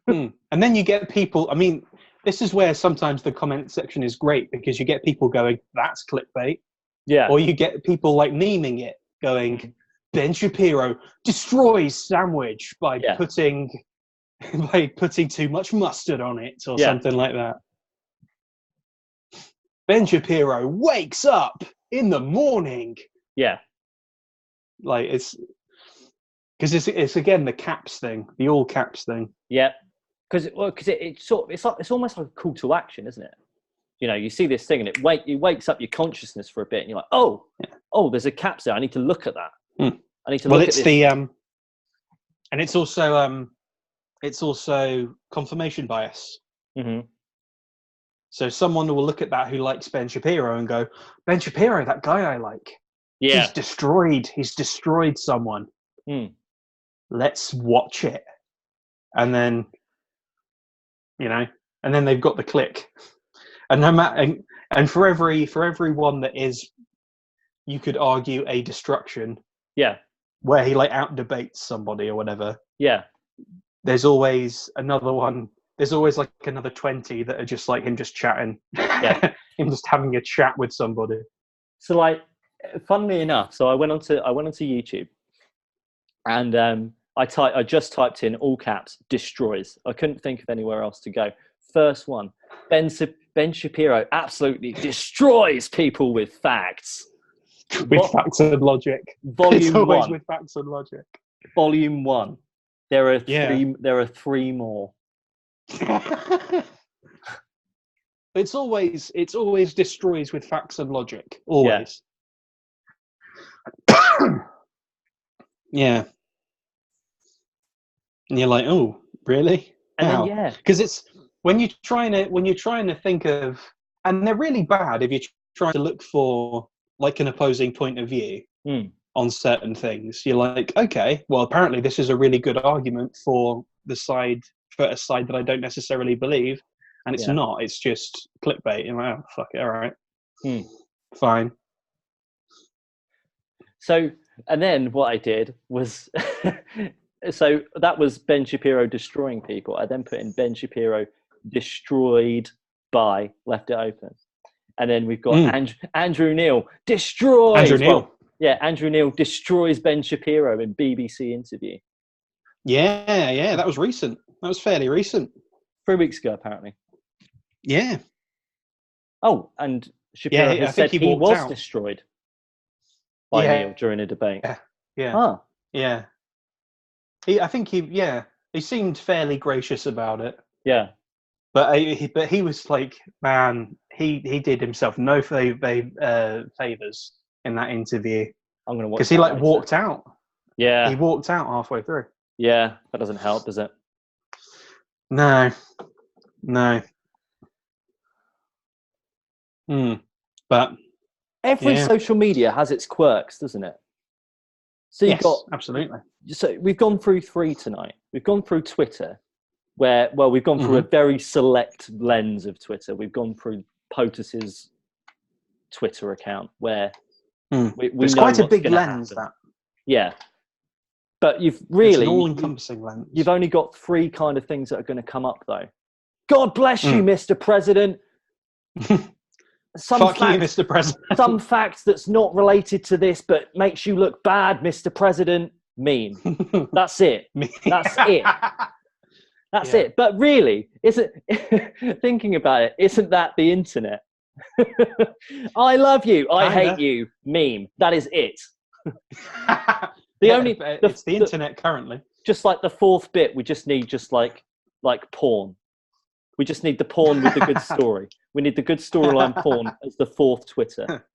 And then you get people, I mean, this is where sometimes the comment section is great because you get people going, that's clickbait. Yeah. Or you get people like memeing it going, Ben Shapiro destroys sandwich by putting too much mustard on it or something like that. Ben Shapiro wakes up in the morning. Yeah. Like it's again the caps thing, the all caps thing. Yeah. Because it's almost like a call to action, isn't it? You know, you see this thing and it wakes up your consciousness for a bit and you're like, oh, there's a caps there. I need to look at that. I need to look at this. And it's also confirmation bias. Mm-hmm. So someone will look at that who likes Ben Shapiro and go, Ben Shapiro, that guy I like. Yeah. He's destroyed someone. Let's watch it. And then, you know, and then they've got the click. And no matter, and for every one that is, you could argue a destruction. Yeah. Where he like out debates somebody or whatever. Yeah. there's always another one. There's always like another 20 that are just like him just chatting. Yeah. Him just having a chat with somebody. So like, funnily enough, so I went onto YouTube, and I just typed in all caps destroys. I couldn't think of anywhere else to go. First one, Ben Shapiro absolutely destroys people with facts. With facts and logic. Volume It's always 1. with facts and logic. Volume 1. There are Yeah. There are 3 more. It's always destroys with facts and logic. Always. Yeah. And you're like, oh, really? And How? then because it's when you're trying to think of, and they're really bad if you're trying to look for like an opposing point of view on certain things. You're like, okay, well, apparently this is a really good argument for a side that I don't necessarily believe, and it's not. It's just clickbait. You're like, oh, fuck it, all right, fine. So, and then what I did was, so that was Ben Shapiro destroying people. I then put in Ben Shapiro destroyed by, left it open. And then we've got Andrew Neil destroys. Andrew Neil. Well, yeah, Andrew Neil destroys Ben Shapiro in BBC interview. Yeah, that was recent. That was fairly recent. 3 weeks ago, apparently. Yeah. Oh, and Shapiro has said he was out. Destroyed by Neil during a debate. Yeah. Huh. Yeah. I think he seemed fairly gracious about it. Yeah. But he was like, man, he did himself no favors in that interview. I'm gonna watch because he like walked out. Yeah. He walked out halfway through. Yeah, that doesn't help, does it? No. But every social media has its quirks, doesn't it? So you've got absolutely. So we've gone through 3 tonight. We've gone through Twitter, where we've gone through a very select lens of Twitter. We've gone through POTUS's Twitter account, where we it's know quite a big lens. That. Yeah, but you've really it's an all-encompassing lens. You've only got 3 kind of things that are going to come up, though. God bless you, Mr. President. Fuck you, Mr. President. Some facts that's not related to this, but makes you look bad, Mr. President. Meme. That's it. That's it. That's it. But really, isn't thinking about it? Isn't that the internet? I love you. I hate you. Meme. That is it. It's the internet currently. Just like the 4th bit, we just need like porn. We just need the porn with the good story. We need the good storyline porn as the 4th Twitter.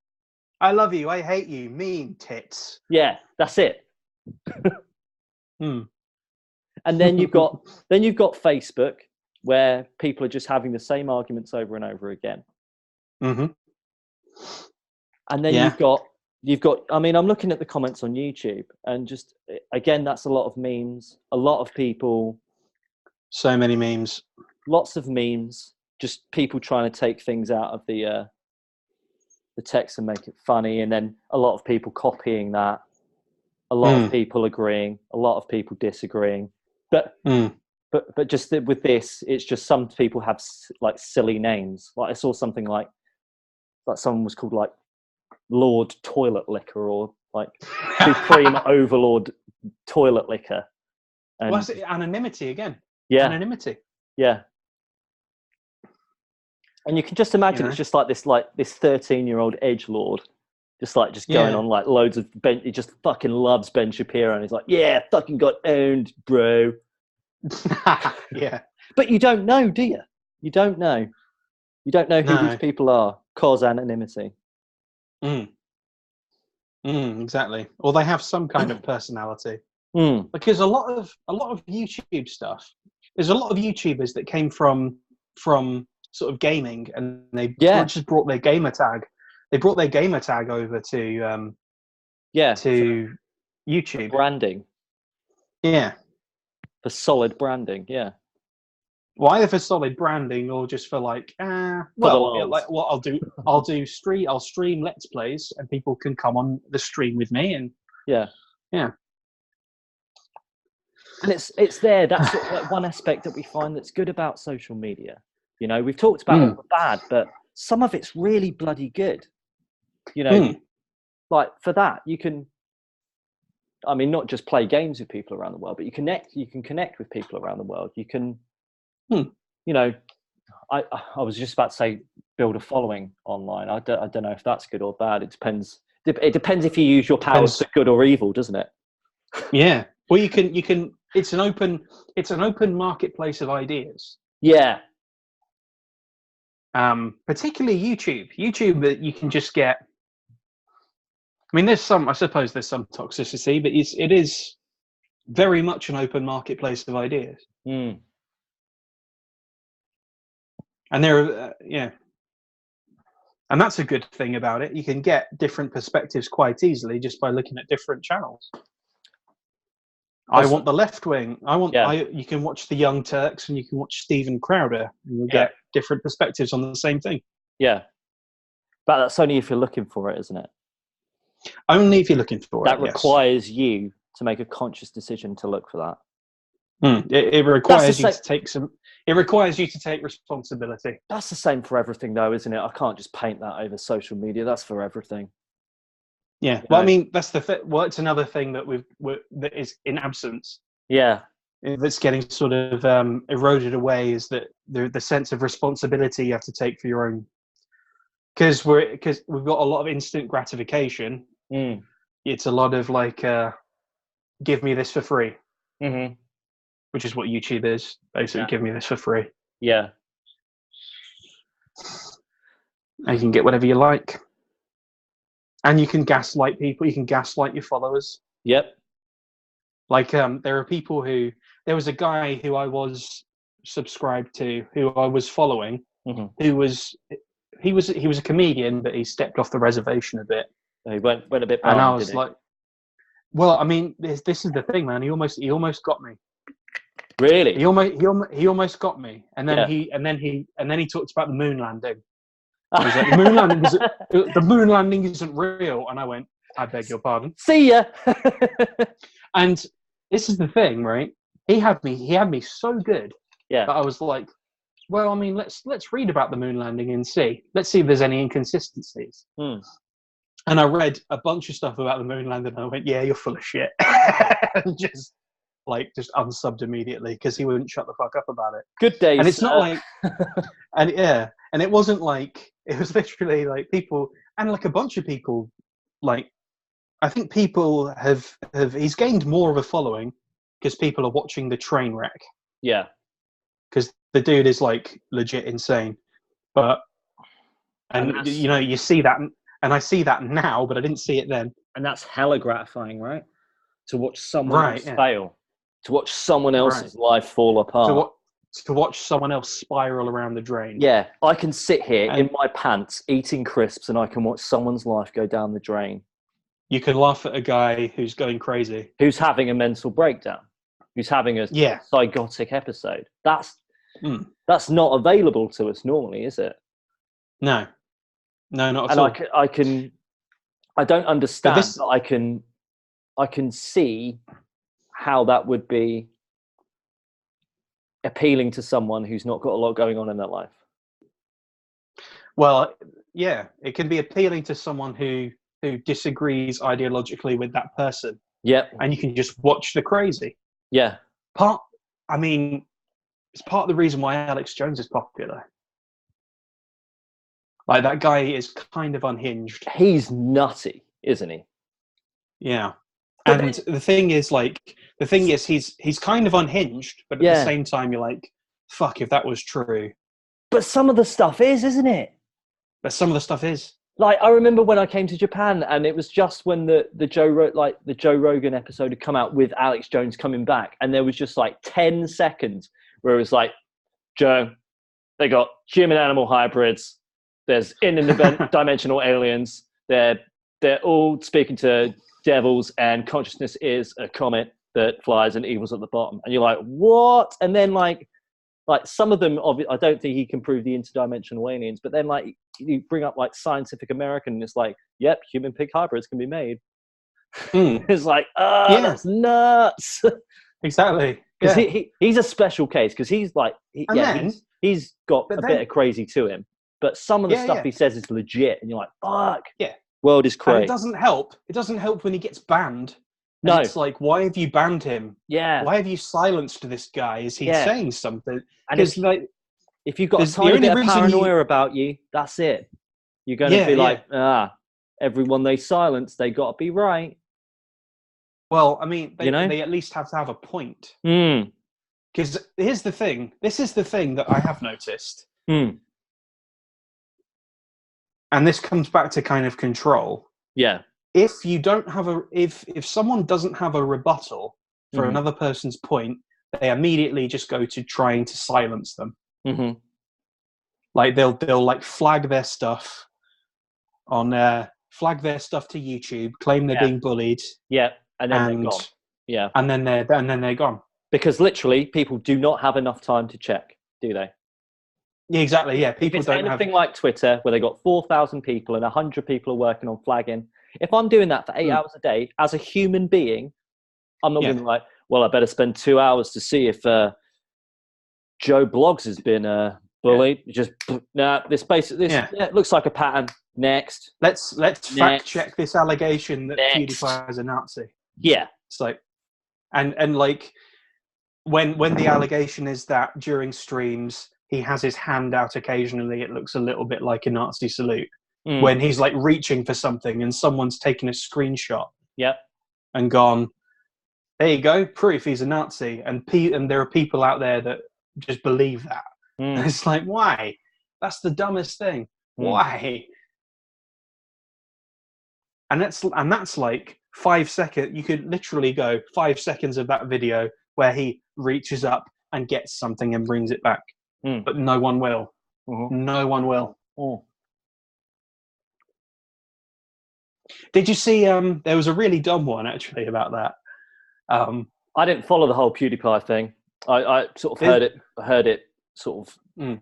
I love you. I hate you. Meme tits. Yeah, that's it. And then you've got Facebook, where people are just having the same arguments over and over again. And then you've got. I mean, I'm looking at the comments on YouTube, and just again, that's a lot of memes. A lot of people. So many memes. Lots of memes. Just people trying to take things out of the text and make it funny, and then a lot of people copying that. A lot of people agreeing, a lot of people disagreeing, but just with this, it's just some people have like silly names. Like I saw something like someone was called like Lord Toilet Licker, or like Supreme Overlord Toilet Licker. And well, that's anonymity again. Yeah, anonymity. Yeah, and you can just imagine it's just like this 13-year-old edgelord. Just going on like loads of Ben. He just fucking loves Ben Shapiro, and he's like, "Yeah, fucking got owned, bro." Yeah, but you don't know, do you? You don't know. You don't know who these people are. Cause anonymity. Exactly. Or they have some kind of personality. Because a lot of YouTube stuff. There's a lot of YouTubers that came from sort of gaming, and they just brought their gamer tag. They brought their gamer tag over to YouTube. Branding. Yeah. For solid branding, yeah. Well, either for solid branding or just for like, I'll stream Let's Plays, and people can come on the stream with me, and yeah. And it's there. That's sort of like one aspect that we find that's good about social media. You know, we've talked about all the bad, but some of it's really bloody good. You know, like for that, you can, I mean, not just play games with people around the world, but you can connect with people around the world. You can, you know, I was just about to say build a following online. I don't know if that's good or bad. It depends. It depends if you use your powers for good or evil, doesn't it? Yeah. Well, you can. It's an open marketplace of ideas. Yeah. Particularly YouTube. That you can just get. I mean, I suppose there's some toxicity, but it is very much an open marketplace of ideas. And there are, and that's a good thing about it. You can get different perspectives quite easily just by looking at different channels. I want the left wing. You can watch the Young Turks and you can watch Steven Crowder, and you'll get different perspectives on the same thing. Yeah. But that's only if you're looking for it, isn't it? Only if you're looking for it. That requires you to make a conscious decision to look for that. It requires you to take some. It requires you to take responsibility. That's the same for everything, though, isn't it? I can't just paint that over social media. That's for everything. Yeah. Well, I mean, that's the well, it's another thing that that is in absence. Yeah. That's getting sort of eroded away is that the sense of responsibility you have to take for your own. Because we've got a lot of instant gratification. It's a lot of like, give me this for free, which is what YouTube is basically. Give me this for free. Yeah, and you can get whatever you like, and you can gaslight people. You can gaslight your followers. Yep. Like there are people who there was a guy who I was subscribed to, who I was following, who was. He was a comedian, but he stepped off the reservation a bit. He went a bit. And I was like, well, I mean, this is the thing, man. He almost got me. Really? He almost got me. And then he talked about the moon landing. He was like, the moon landing isn't real. And I went, I beg your pardon. See ya. And this is the thing, right? He had me so good. Yeah. That I was like, well, I mean, let's read about the moon landing and see. Let's see if there's any inconsistencies. And I read a bunch of stuff about the moon landing, and I went, "Yeah, you're full of shit," and just unsubbed immediately because he wouldn't shut the fuck up about it. Good days. And it's not like, and it wasn't like it was literally like people and like a bunch of people. Like, I think people have he's gained more of a following because people are watching the train wreck. Yeah. Because the dude is like legit insane, and you know, you see that, and I see that now, but I didn't see it then. And that's hella gratifying, right? To watch someone else fail, to watch someone else's life fall apart, to watch someone else spiral around the drain. Yeah, I can sit here in my pants eating crisps, and I can watch someone's life go down the drain. You can laugh at a guy who's going crazy, who's having a mental breakdown, who's having a psychotic episode. That's not available to us normally, is it? No, not at all. And I don't understand. But I can see how that would be appealing to someone who's not got a lot going on in their life. Well, yeah, it can be appealing to someone who disagrees ideologically with that person. Yep. And you can just watch the crazy. Yeah. It's part of the reason why Alex Jones is popular. Like, that guy is kind of unhinged. He's nutty, isn't he? Yeah. And the thing is, he's kind of unhinged, but at the same time, you're like, fuck, if that was true. But some of the stuff is, isn't it? Like, I remember when I came to Japan, and it was just when the Joe Rogan episode had come out with Alex Jones coming back, and there was just like 10 seconds where it was like, Joe, they got human-animal hybrids. There's interdimensional aliens. They're all speaking to devils, and consciousness is a comet that flies and evil's at the bottom. And you're like, what? And then like some of them, I don't think he can prove the interdimensional aliens. But then like you bring up like Scientific American, and it's like, yep, human-pig hybrids can be made. It's like, that's nuts. Exactly. Because Yeah. he's a special case because he's like, he's got a bit of crazy to him. But some of the stuff he says is legit, and you're like, fuck. Yeah. World is crazy. And it doesn't help. It doesn't help when he gets banned. And No. it's like, why have you banned him? Yeah. Why have you silenced this guy? Is he saying something? And if you've got a tiny bit of paranoia about you, that's it. You're going to be like, everyone they silence, they got to be right. Well, I mean, they at least have to have a point. Because here's the thing. This is the thing that I have noticed. And this comes back to kind of control. Yeah. If you don't have if someone doesn't have a rebuttal for another person's point, they immediately just go to trying to silence them. Like they'll like flag their stuff on flag their stuff to YouTube, claim they're being bullied. Yeah, and then they're gone. Yeah, and then they're gone. Because literally, people do not have enough time to check, do they? Yeah, exactly. Yeah, people don't have anything like Twitter, where they got 4,000 people and 100 people are working on flagging. If I'm doing that for 8 hours a day as a human being, I'm not going to be like, well, I better spend 2 hours to see if Joe Bloggs has been bullied. Just this it looks like a pattern. Next, let's fact check this allegation that PewDiePie is a Nazi. Yeah, it's like, and like when the allegation is that during streams he has his hand out occasionally, it looks a little bit like a Nazi salute. When he's like reaching for something and someone's taken a screenshot. Yep. And gone, there you go, proof he's a Nazi. And there are people out there that just believe that. And it's like, why? That's the dumbest thing. Why? And that's like 5 seconds. You could literally go 5 seconds of that video where he reaches up and gets something and brings it back. But no one will. No one will. Did you see? There was a really dumb one actually about that. I didn't follow the whole PewDiePie thing. I sort of heard it sort of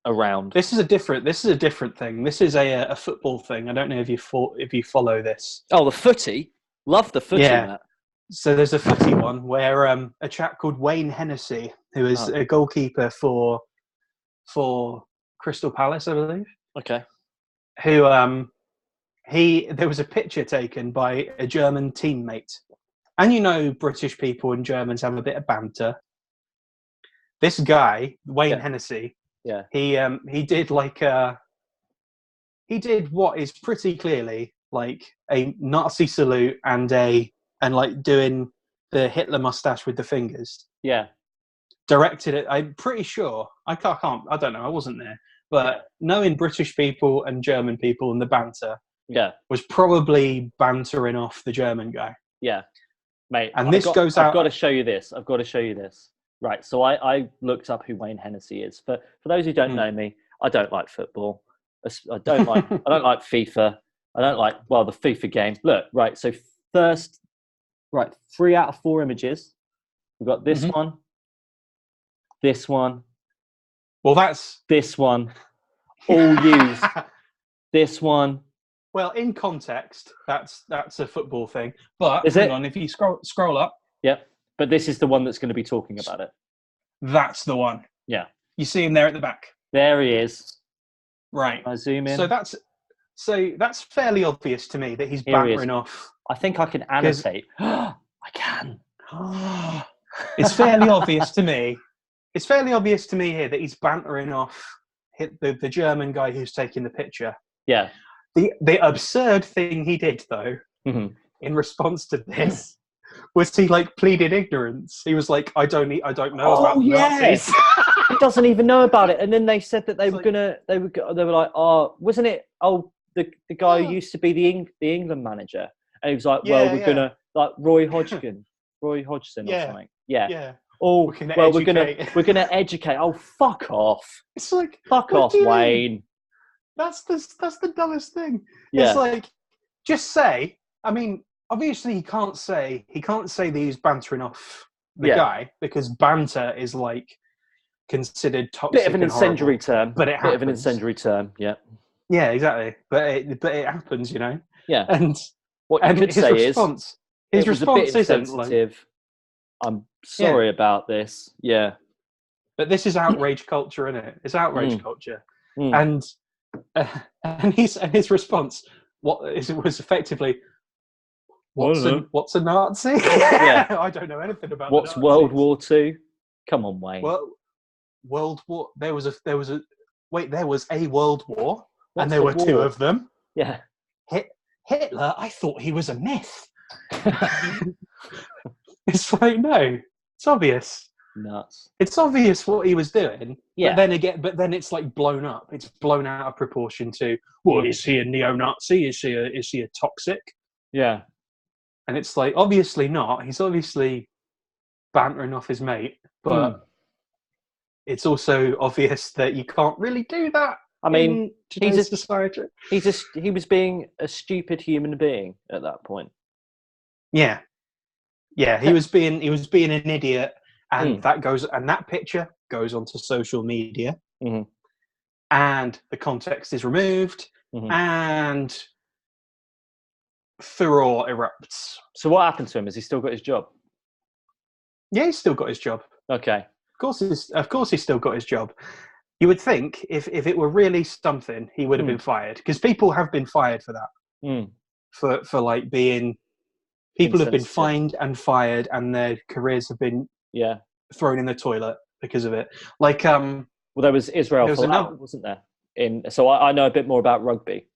around. This is a different thing. This is a football thing. I don't know if you follow this. Oh, the footy. Love the footy. Yeah. Matt. So there's a footy one where a chap called Wayne Hennessy, who is a goalkeeper for Crystal Palace, I believe. Okay. Who there was a picture taken by a German teammate. And you know, British people and Germans have a bit of banter. This guy, Wayne Hennessy, he did what is pretty clearly like a Nazi salute and like doing the Hitler mustache with the fingers. Yeah. Directed it. I'm pretty sure. I don't know. I wasn't there. But knowing British people and German people and the banter, was probably bantering off the German guy. Yeah, mate. And I've got to show you this. Right. So I looked up who Wayne Hennessy is. For those who don't know me, I don't like football. I don't like FIFA. I don't like the FIFA game. Look, right. So first, 3 out of 4 images. We've got this one. This one. Well, that's this one. All used. This one. Well, in context, that's a football thing. But hang on, if you scroll up. Yep. But this is the one that's going to be talking about it. That's the one. Yeah. You see him there at the back. There he is. Right. I zoom in. So that's fairly obvious to me that he's bantering off. I think I can annotate. I can. It's fairly obvious to me. It's fairly obvious to me here that he's bantering off the German guy who's taking the picture. Yeah. The absurd thing he did, though, in response to this, was he like pleaded ignorance. He was like, "I don't know about Nazis." He doesn't even know about it. And then they said that they were like, "Oh, wasn't it? Oh, the guy who used to be the England manager." And he was like, we're gonna like Roy Hodgson or something. Yeah. Yeah. Oh, we're gonna educate. Oh, fuck off! It's like fuck off, Wayne. That's the dumbest thing. Yeah. It's like, just say. I mean, obviously he can't say that he's bantering off the guy, because banter is like considered toxic. Bit of an incendiary term, but it happens. Bit of an incendiary term. Yeah. Yeah, exactly. But it happens, you know. Yeah. And what you could say his response isn't like, I'm sorry about this. Yeah. But this is outrage culture, isn't it? It's outrage culture. Mm. And his response was effectively, what's a Nazi? Yeah. I don't know anything about What's the Nazis. World War II? Come on, Wayne. Well, World War. There was a World War, and What's there the were two war? of them. Yeah. Hitler, I thought he was a myth. It's like, no, it's obvious. Nuts. It's obvious what he was doing. Yeah. But then it's like blown up. It's blown out of proportion to, well, is he a neo-Nazi? Is he a toxic? Yeah. And it's like, obviously not. He's obviously bantering off his mate, but it's also obvious that you can't really do that. I mean, in today's society. He was being a stupid human being at that point. Yeah. Yeah, he was being an idiot, and that picture goes onto social media, and the context is removed, and furore erupts. So what happened to him? Has he still got his job? Yeah, he's still got his job. Okay. Of course, he's still got his job. You would think if it were really something, he would have been fired, because people have been fired for that. For like being. People have been fined and fired, and their careers have been thrown in the toilet because of it. Like, well, there was Israel Folau, wasn't there? So I know a bit more about rugby,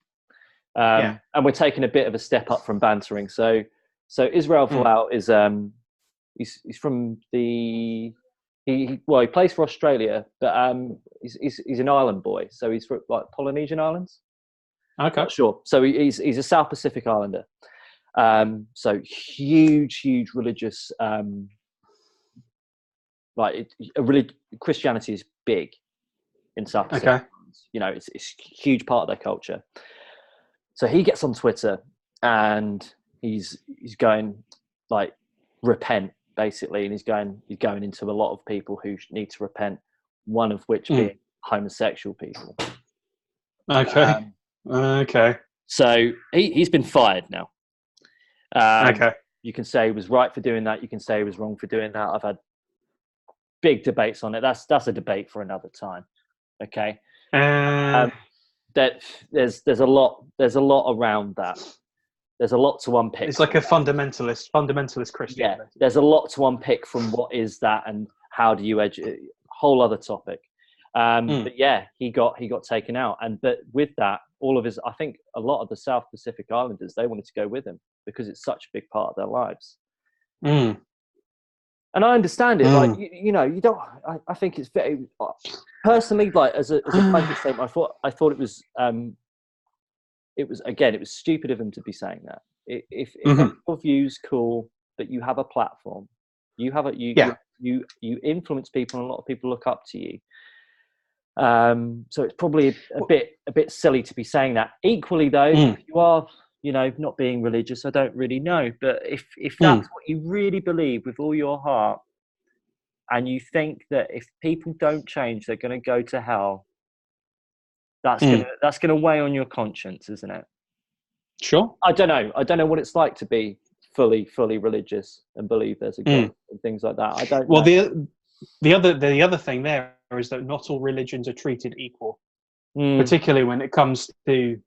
and we're taking a bit of a step up from bantering. So Israel Folau is he's from the he plays for Australia, but he's an island boy, so he's from like Polynesian islands. Okay, not sure. So he's a South Pacific Islander. So huge religious, Christianity is big in South Pacific. Okay. You know, it's a huge part of their culture. So he gets on Twitter and he's going like repent basically, and he's going into a lot of people who need to repent. One of which being homosexual people. Okay. Okay. So he's been fired now. Okay. You can say he was right for doing that. You can say he was wrong for doing that. I've had big debates on it. That's a debate for another time. Okay. That there's a lot around that. There's a lot to unpick. It's like a fundamentalist Christian. Yeah. There's a lot to unpick from what is that and how do you whole other topic. But yeah, he got taken out, but with that, I think a lot of the South Pacific Islanders, they wanted to go with him because it's such a big part of their lives. And I understand it. Like you know, you don't. I think it's very personally, like as a blanket statement. I thought it was stupid of him to be saying that. If your views cool, but you have a platform, you influence people, and a lot of people look up to you. So it's probably a bit silly to be saying that. Equally though, if you are, you know, not being religious, I don't really know, but if that's what you really believe with all your heart, and you think that if people don't change, they're going to go to hell, that's going to weigh on your conscience, isn't it? Sure. I don't know what it's like to be fully religious and believe there's a God and things like that. I don't know. Well, the other thing there is that not all religions are treated equal, particularly when it comes to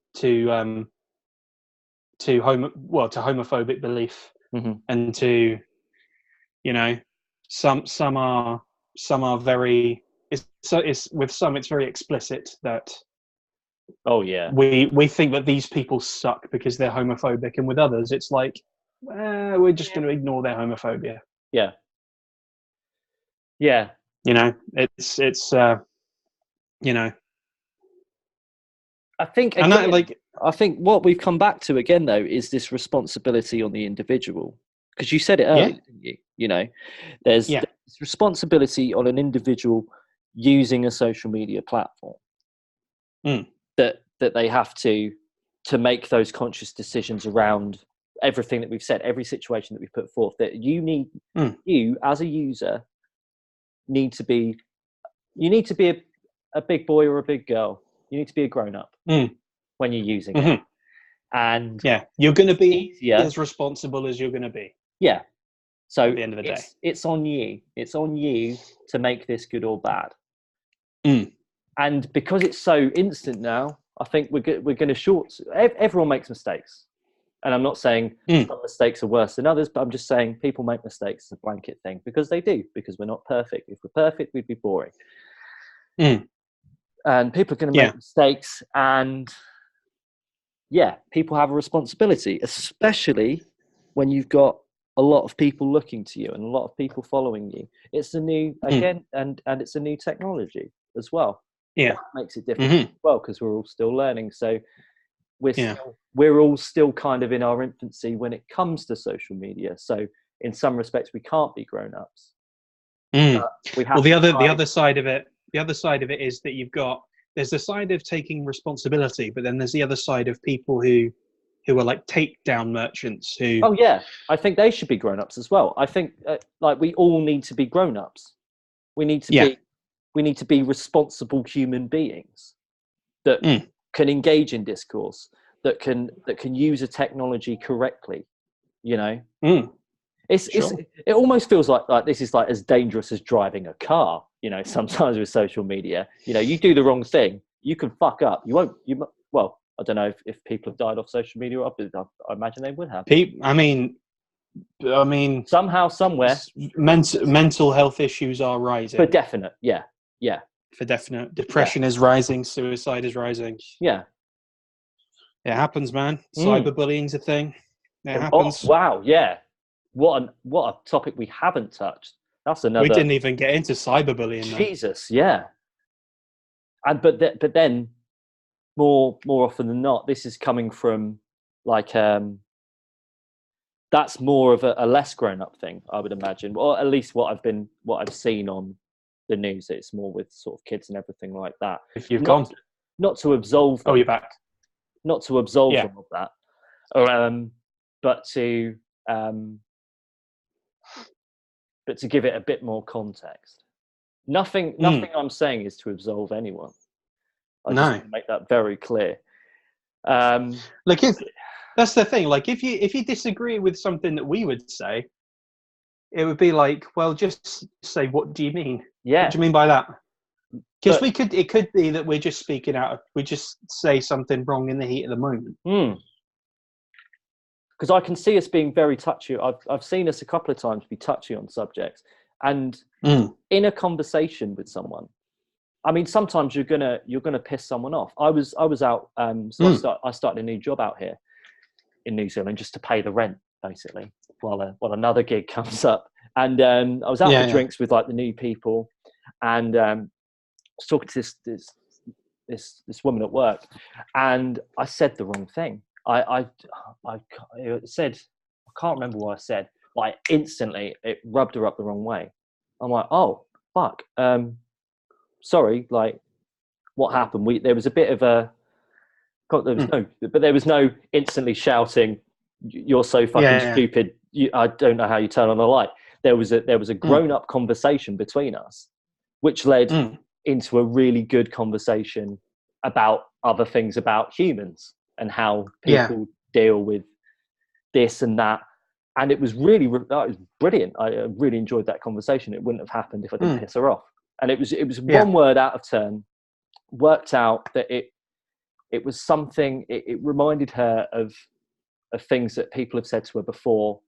homophobic belief, and to, you know, some are very. It's with some it's very explicit that. Oh yeah. We think that these people suck because they're homophobic, and with others it's like, we're just going to ignore their homophobia. Yeah. Yeah. You know, it's you know. I think again, I think what we've come back to again though is this responsibility on the individual, because you said it earlier, didn't you? You know, there's responsibility on an individual using a social media platform. That they have to make those conscious decisions around everything that we've said, every situation that we've put forth, that you need, you as a user need to be a big boy or a big girl. You need to be a grown up when you're using it. And you're going to be as responsible as you're going to be. Yeah. So at the end of the day, it's on you. It's on you to make this good or bad. And because it's so instant now, I think we're going to short. Everyone makes mistakes, and I'm not saying some mistakes are worse than others, but I'm just saying people make mistakes. It's a blanket thing because they do. Because we're not perfect. If we're perfect, we'd be boring. And people are going to make mistakes, and people have a responsibility, especially when you've got a lot of people looking to you and a lot of people following you. It's a new and it's a new technology as well. That makes it difficult as well, because we're all still learning. So we're all still kind of in our infancy when it comes to social media. So in some respects, we can't be grown-ups. Well, the other side of it is that there's the side of taking responsibility, but then there's the other side of people who are like takedown merchants who. Oh yeah, I think they should be grown-ups as well. I think like we all need to be grown-ups. We need to be responsible human beings that can engage in discourse, that can use a technology correctly. You know, it almost feels like this is like as dangerous as driving a car. You know, sometimes with social media, you know, you do the wrong thing, you can fuck up. Well, I don't know if people have died off social media. I imagine they would have. I mean, somehow, somewhere, mental health issues are rising. For definite, yeah. For definite, depression is rising. Suicide is rising. Yeah, it happens, man. Cyberbullying's a thing. It happens. Oh, wow, yeah. What a topic we haven't touched. That's another. We didn't even get into cyberbullying. Jesus, yeah. And but then. More often than not, this is coming from like that's more of a less grown-up thing, I would imagine, or at least what I've seen on the news. It's more with sort of kids and everything like that. If you've gone, not to absolve them, you're back. Not to absolve them of that, but to give it a bit more context. Nothing I'm saying is to absolve anyone. I just want to make that very clear. Like, if that's the thing, like if you disagree with something that we would say, it would be like, well, just say, what do you mean? Yeah. What do you mean by that? Because it could be that we're just speaking out. We just say something wrong in the heat of the moment. Because I can see us being very touchy. I've seen us a couple of times be touchy on subjects, and in a conversation with someone. I mean, sometimes you're gonna piss someone off. I was out. So I started a new job out here in New Zealand just to pay the rent, basically, while another gig comes up. And I was out for drinks with like the new people, and I was talking to this woman at work, and I said the wrong thing. I said, I can't remember what I said, but instantly it rubbed her up the wrong way. I'm like, oh fuck. Sorry, like, what happened? There was a bit of there was no instantly shouting, "You're so fucking stupid." I don't know how you turn on the light. There was a grown-up conversation between us, which led into a really good conversation about other things about humans and how people deal with this and that. And it was it was brilliant. I really enjoyed that conversation. It wouldn't have happened if I didn't piss her off. And it was one word out of turn. Worked out that it was something. It reminded her of things that people have said to her before.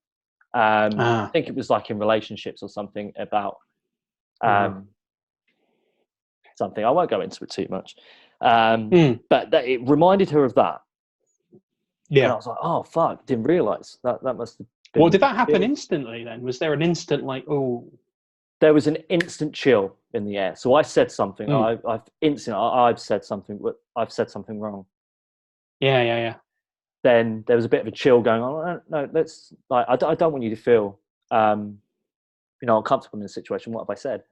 I think it was like in relationships or something about something. I won't go into it too much. But it reminded her of that. Yeah. And I was like, oh fuck! Didn't realise that must have been. Well, did that happen instantly then? Was there an instant like, oh? There was an instant chill in the air. So I said something. I've said something. I've said something wrong. Yeah. Then there was a bit of a chill going on. No, let's. Like, I don't want you to feel, uncomfortable in the situation. What have I said?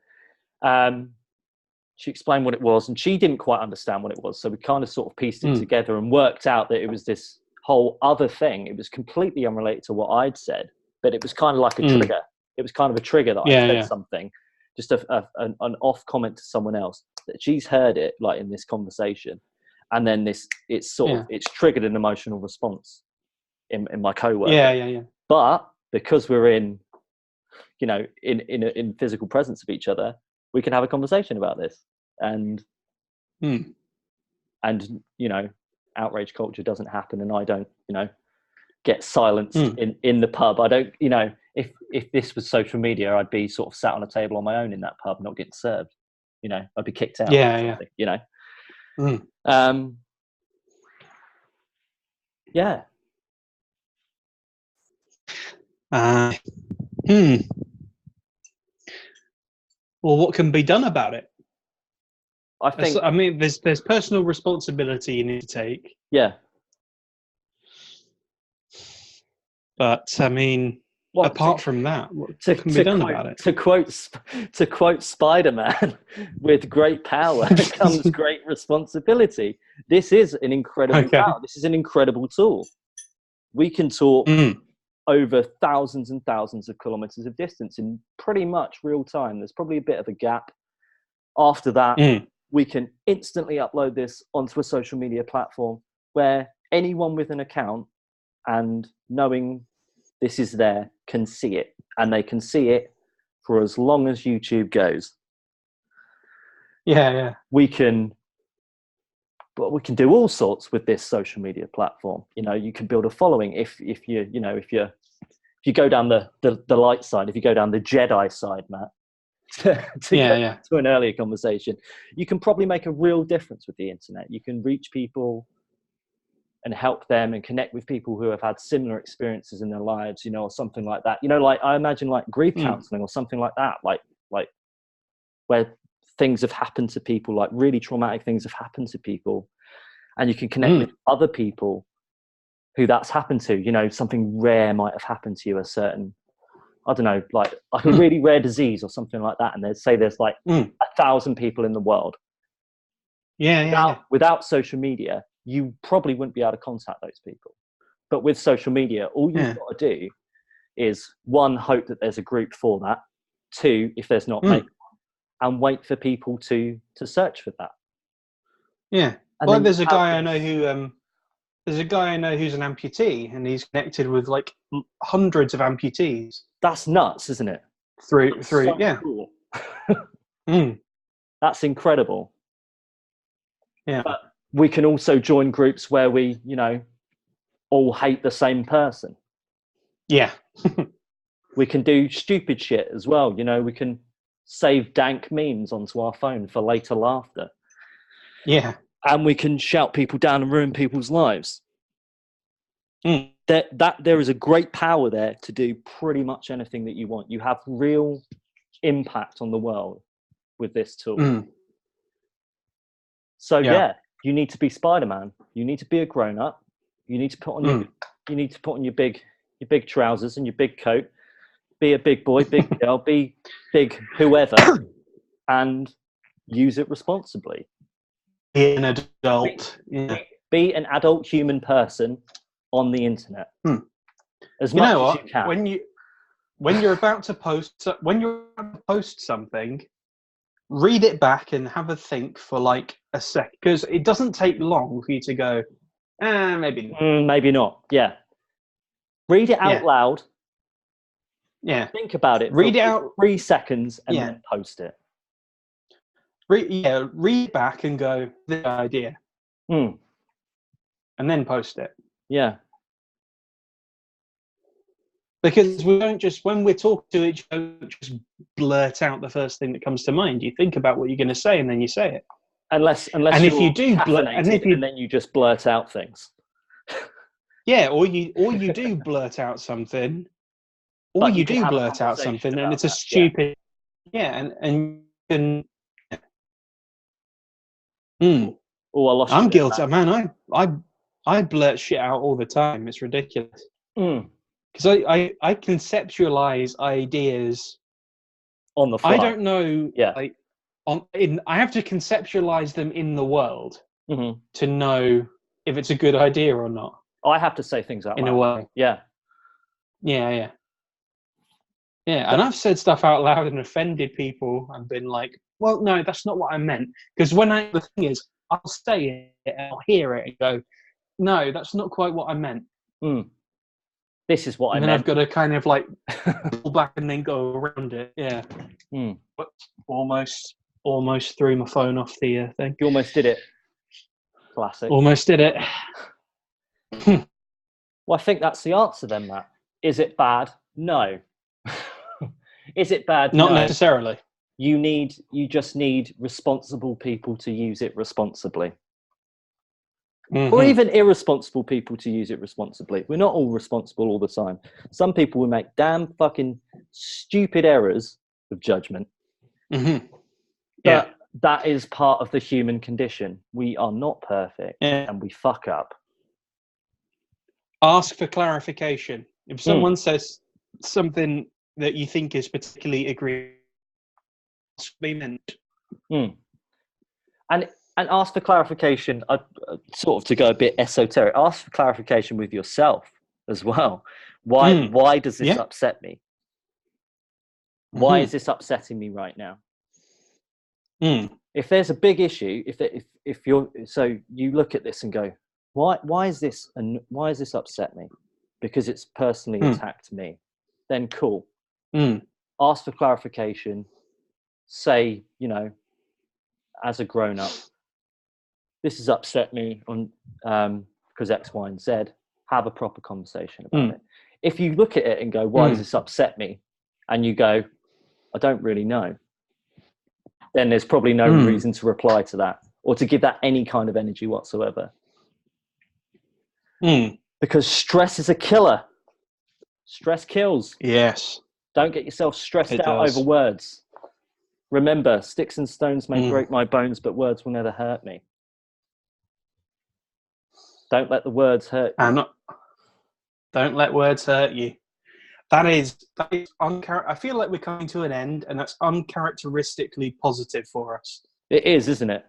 She explained what it was, and she didn't quite understand what it was. So we kind of sort of pieced it together and worked out that it was this whole other thing. It was completely unrelated to what I'd said, but it was kind of like a trigger. It was kind of a trigger that I said something, just an off comment to someone else that she's heard it like in this conversation, and then it's triggered an emotional response in my coworker. Yeah. But because we're in you know, in physical presence of each other, we can have a conversation about this. And and you know, outrage culture doesn't happen, and I don't, you know, get silenced in the pub. I don't, you know, if this was social media, I'd be sort of sat on a table on my own in that pub, not getting served. You know, I'd be kicked out. Yeah. You know. Yeah. Well, what can be done about it? I mean, there's personal responsibility you need to take. Yeah. But I mean, apart from that, what can be done about it? To quote Spider-Man, with great power comes great responsibility. This is an incredible power. This is an incredible tool. We can talk over thousands and thousands of kilometers of distance in pretty much real time. There's probably a bit of a gap. After that, we can instantly upload this onto a social media platform where anyone with an account and knowing this is there can see it, and they can see it for as long as YouTube goes. Yeah. We can do all sorts with this social media platform. You know, you can build a following if you go down the light side, if you go down the Jedi side, Matt, to an earlier conversation, you can probably make a real difference with the internet. You can reach people and help them and connect with people who have had similar experiences in their lives, you know, or something like that. You know, like I imagine like grief counseling or something like that, like where things have happened to people, like really traumatic things have happened to people, and you can connect with other people who that's happened to. You know, something rare might have happened to you, a certain, I don't know, like a really rare disease or something like that. And there's like 1,000 people in the world. Without social media, you probably wouldn't be able to contact those people. But with social media, all you've got to do is, one, hope that there's a group for that. Two, if there's not, make one, and wait for people to search for that. Yeah. And well, there's a guy I know who's an amputee, and he's connected with like hundreds of amputees. That's nuts, isn't it? Through cool. That's incredible. Yeah. But we can also join groups where we, you know, all hate the same person. Yeah. We can do stupid shit as well. You know, we can save dank memes onto our phone for later laughter. Yeah. And we can shout people down and ruin people's lives. There is a great power there to do pretty much anything that you want. You have real impact on the world with this tool. So you need to be Spider-Man. You need to be a grown-up. You need to put on your big trousers and your big coat. Be a big boy, big girl, be big whoever, and use it responsibly. Be an adult. Be an adult human person on the internet. As you much know as what? you can. When you're about to post something, read it back and have a think for like a sec, because it doesn't take long for you to go, maybe not. Maybe not. Yeah. Read it out loud. Yeah. Think about it. Read it out 3 seconds and then post it. Read back and go, the idea. And then post it. Yeah. Because we don't just, when we're talking to each other, just blurt out the first thing that comes to mind. You think about what you're going to say and then you say it. Unless and if you do and then you just blurt out things. Yeah, or you do blurt out something. Or you do blurt out something and it's a stupid and you can I'm guilty, man. I blurt shit out all the time. It's ridiculous. Because I conceptualize ideas on the fly. I don't know. Like I have to conceptualize them in the world to know if it's a good idea or not. I have to say things out loud. In a way. Yeah. And I've said stuff out loud and offended people and been like, well, no, that's not what I meant. Because the thing is, I'll say it and I'll hear it and go, no, that's not quite what I meant. This is what I And then meant. I've got to kind of like pull back and then go around it. Yeah. But almost threw my phone off the thing. You almost did it. Classic. Almost did it. Well, I think that's the answer then, Matt. Is it bad? No. Is it bad? Not No. necessarily. You just need responsible people to use it responsibly. Mm-hmm. Or even irresponsible people to use it responsibly. We're not all responsible all the time. Some people will make damn fucking stupid errors of judgment. Mm-hmm. But that is part of the human condition. We are not perfect and we fuck up. Ask for clarification. If someone says something that you think is particularly egregious, be meant. And ask for clarification, sort of to go a bit esoteric, ask for clarification with yourself as well. Why does this upset me? Why is this upsetting me right now? If there's a big issue, if you're, so you look at this and go, why is this upset me? Because it's personally attacked me. Then cool. Ask for clarification. Say, as a grown up, this has upset me on because X, Y, and Z. Have a proper conversation about it. If you look at it and go, why does this upset me? And you go, I don't really know. Then there's probably no reason to reply to that or to give that any kind of energy whatsoever. Because stress is a killer. Stress kills. Yes. Don't get yourself stressed out over words. Remember, sticks and stones may break my bones, but words will never hurt me. Don't let the words hurt you. Don't let words hurt you. That is I feel like we're coming to an end, and that's uncharacteristically positive for us. It is, isn't it?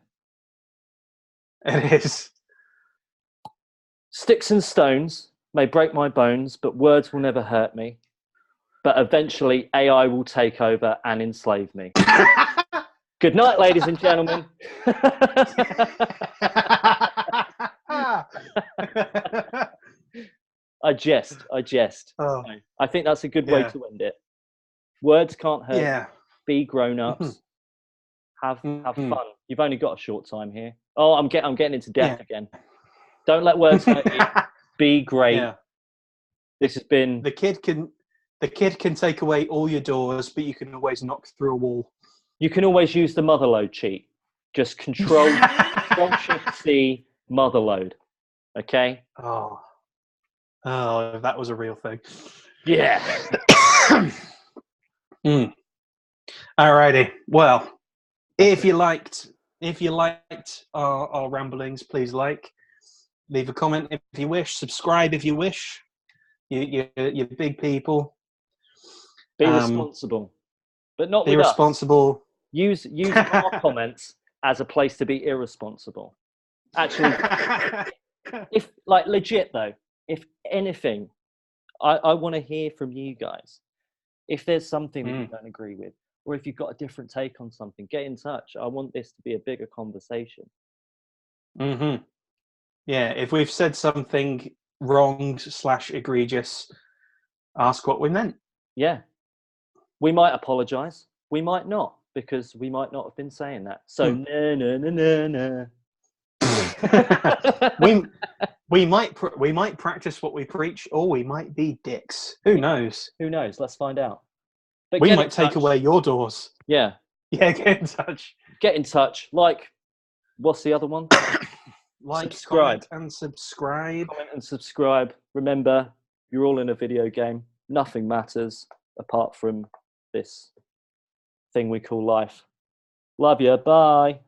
It is. Sticks and stones may break my bones, but words will never hurt me. But eventually, AI will take over and enslave me. Good night, ladies and gentlemen. I jest. Oh. I think that's a good way to end it. Words can't hurt. Yeah. Be grown-ups. Have fun. You've only got a short time here. Oh, I'm getting into death again. Don't let words hurt you. Be great. Yeah. This has been the kid can take away all your doors, but you can always knock through a wall. You can always use the motherload cheat. Just control Shift C motherload. Okay? Oh, that was a real thing. Yeah. Alrighty. Well, if you liked our ramblings, please leave a comment if you wish, subscribe if you wish. You big people. Be responsible, but not be with responsible. Us. Use our comments as a place to be irresponsible. Actually, if like legit though, if anything, I want to hear from you guys. If there's something that you don't agree with, or if you've got a different take on something, get in touch. I want this to be a bigger conversation. Yeah, if we've said something wrong / egregious, ask what we meant. Yeah. We might apologize. We might not, because we might not have been saying that. So no. we might practice what we preach, or we might be dicks. Who knows? Who knows? Let's find out. But we might take away your doors. Yeah. Yeah, get in touch. Get in touch. Like, what's the other one? Like, subscribe. Comment and subscribe. Comment and subscribe. Remember, you're all in a video game. Nothing matters apart from this thing we call life. Love you. Bye.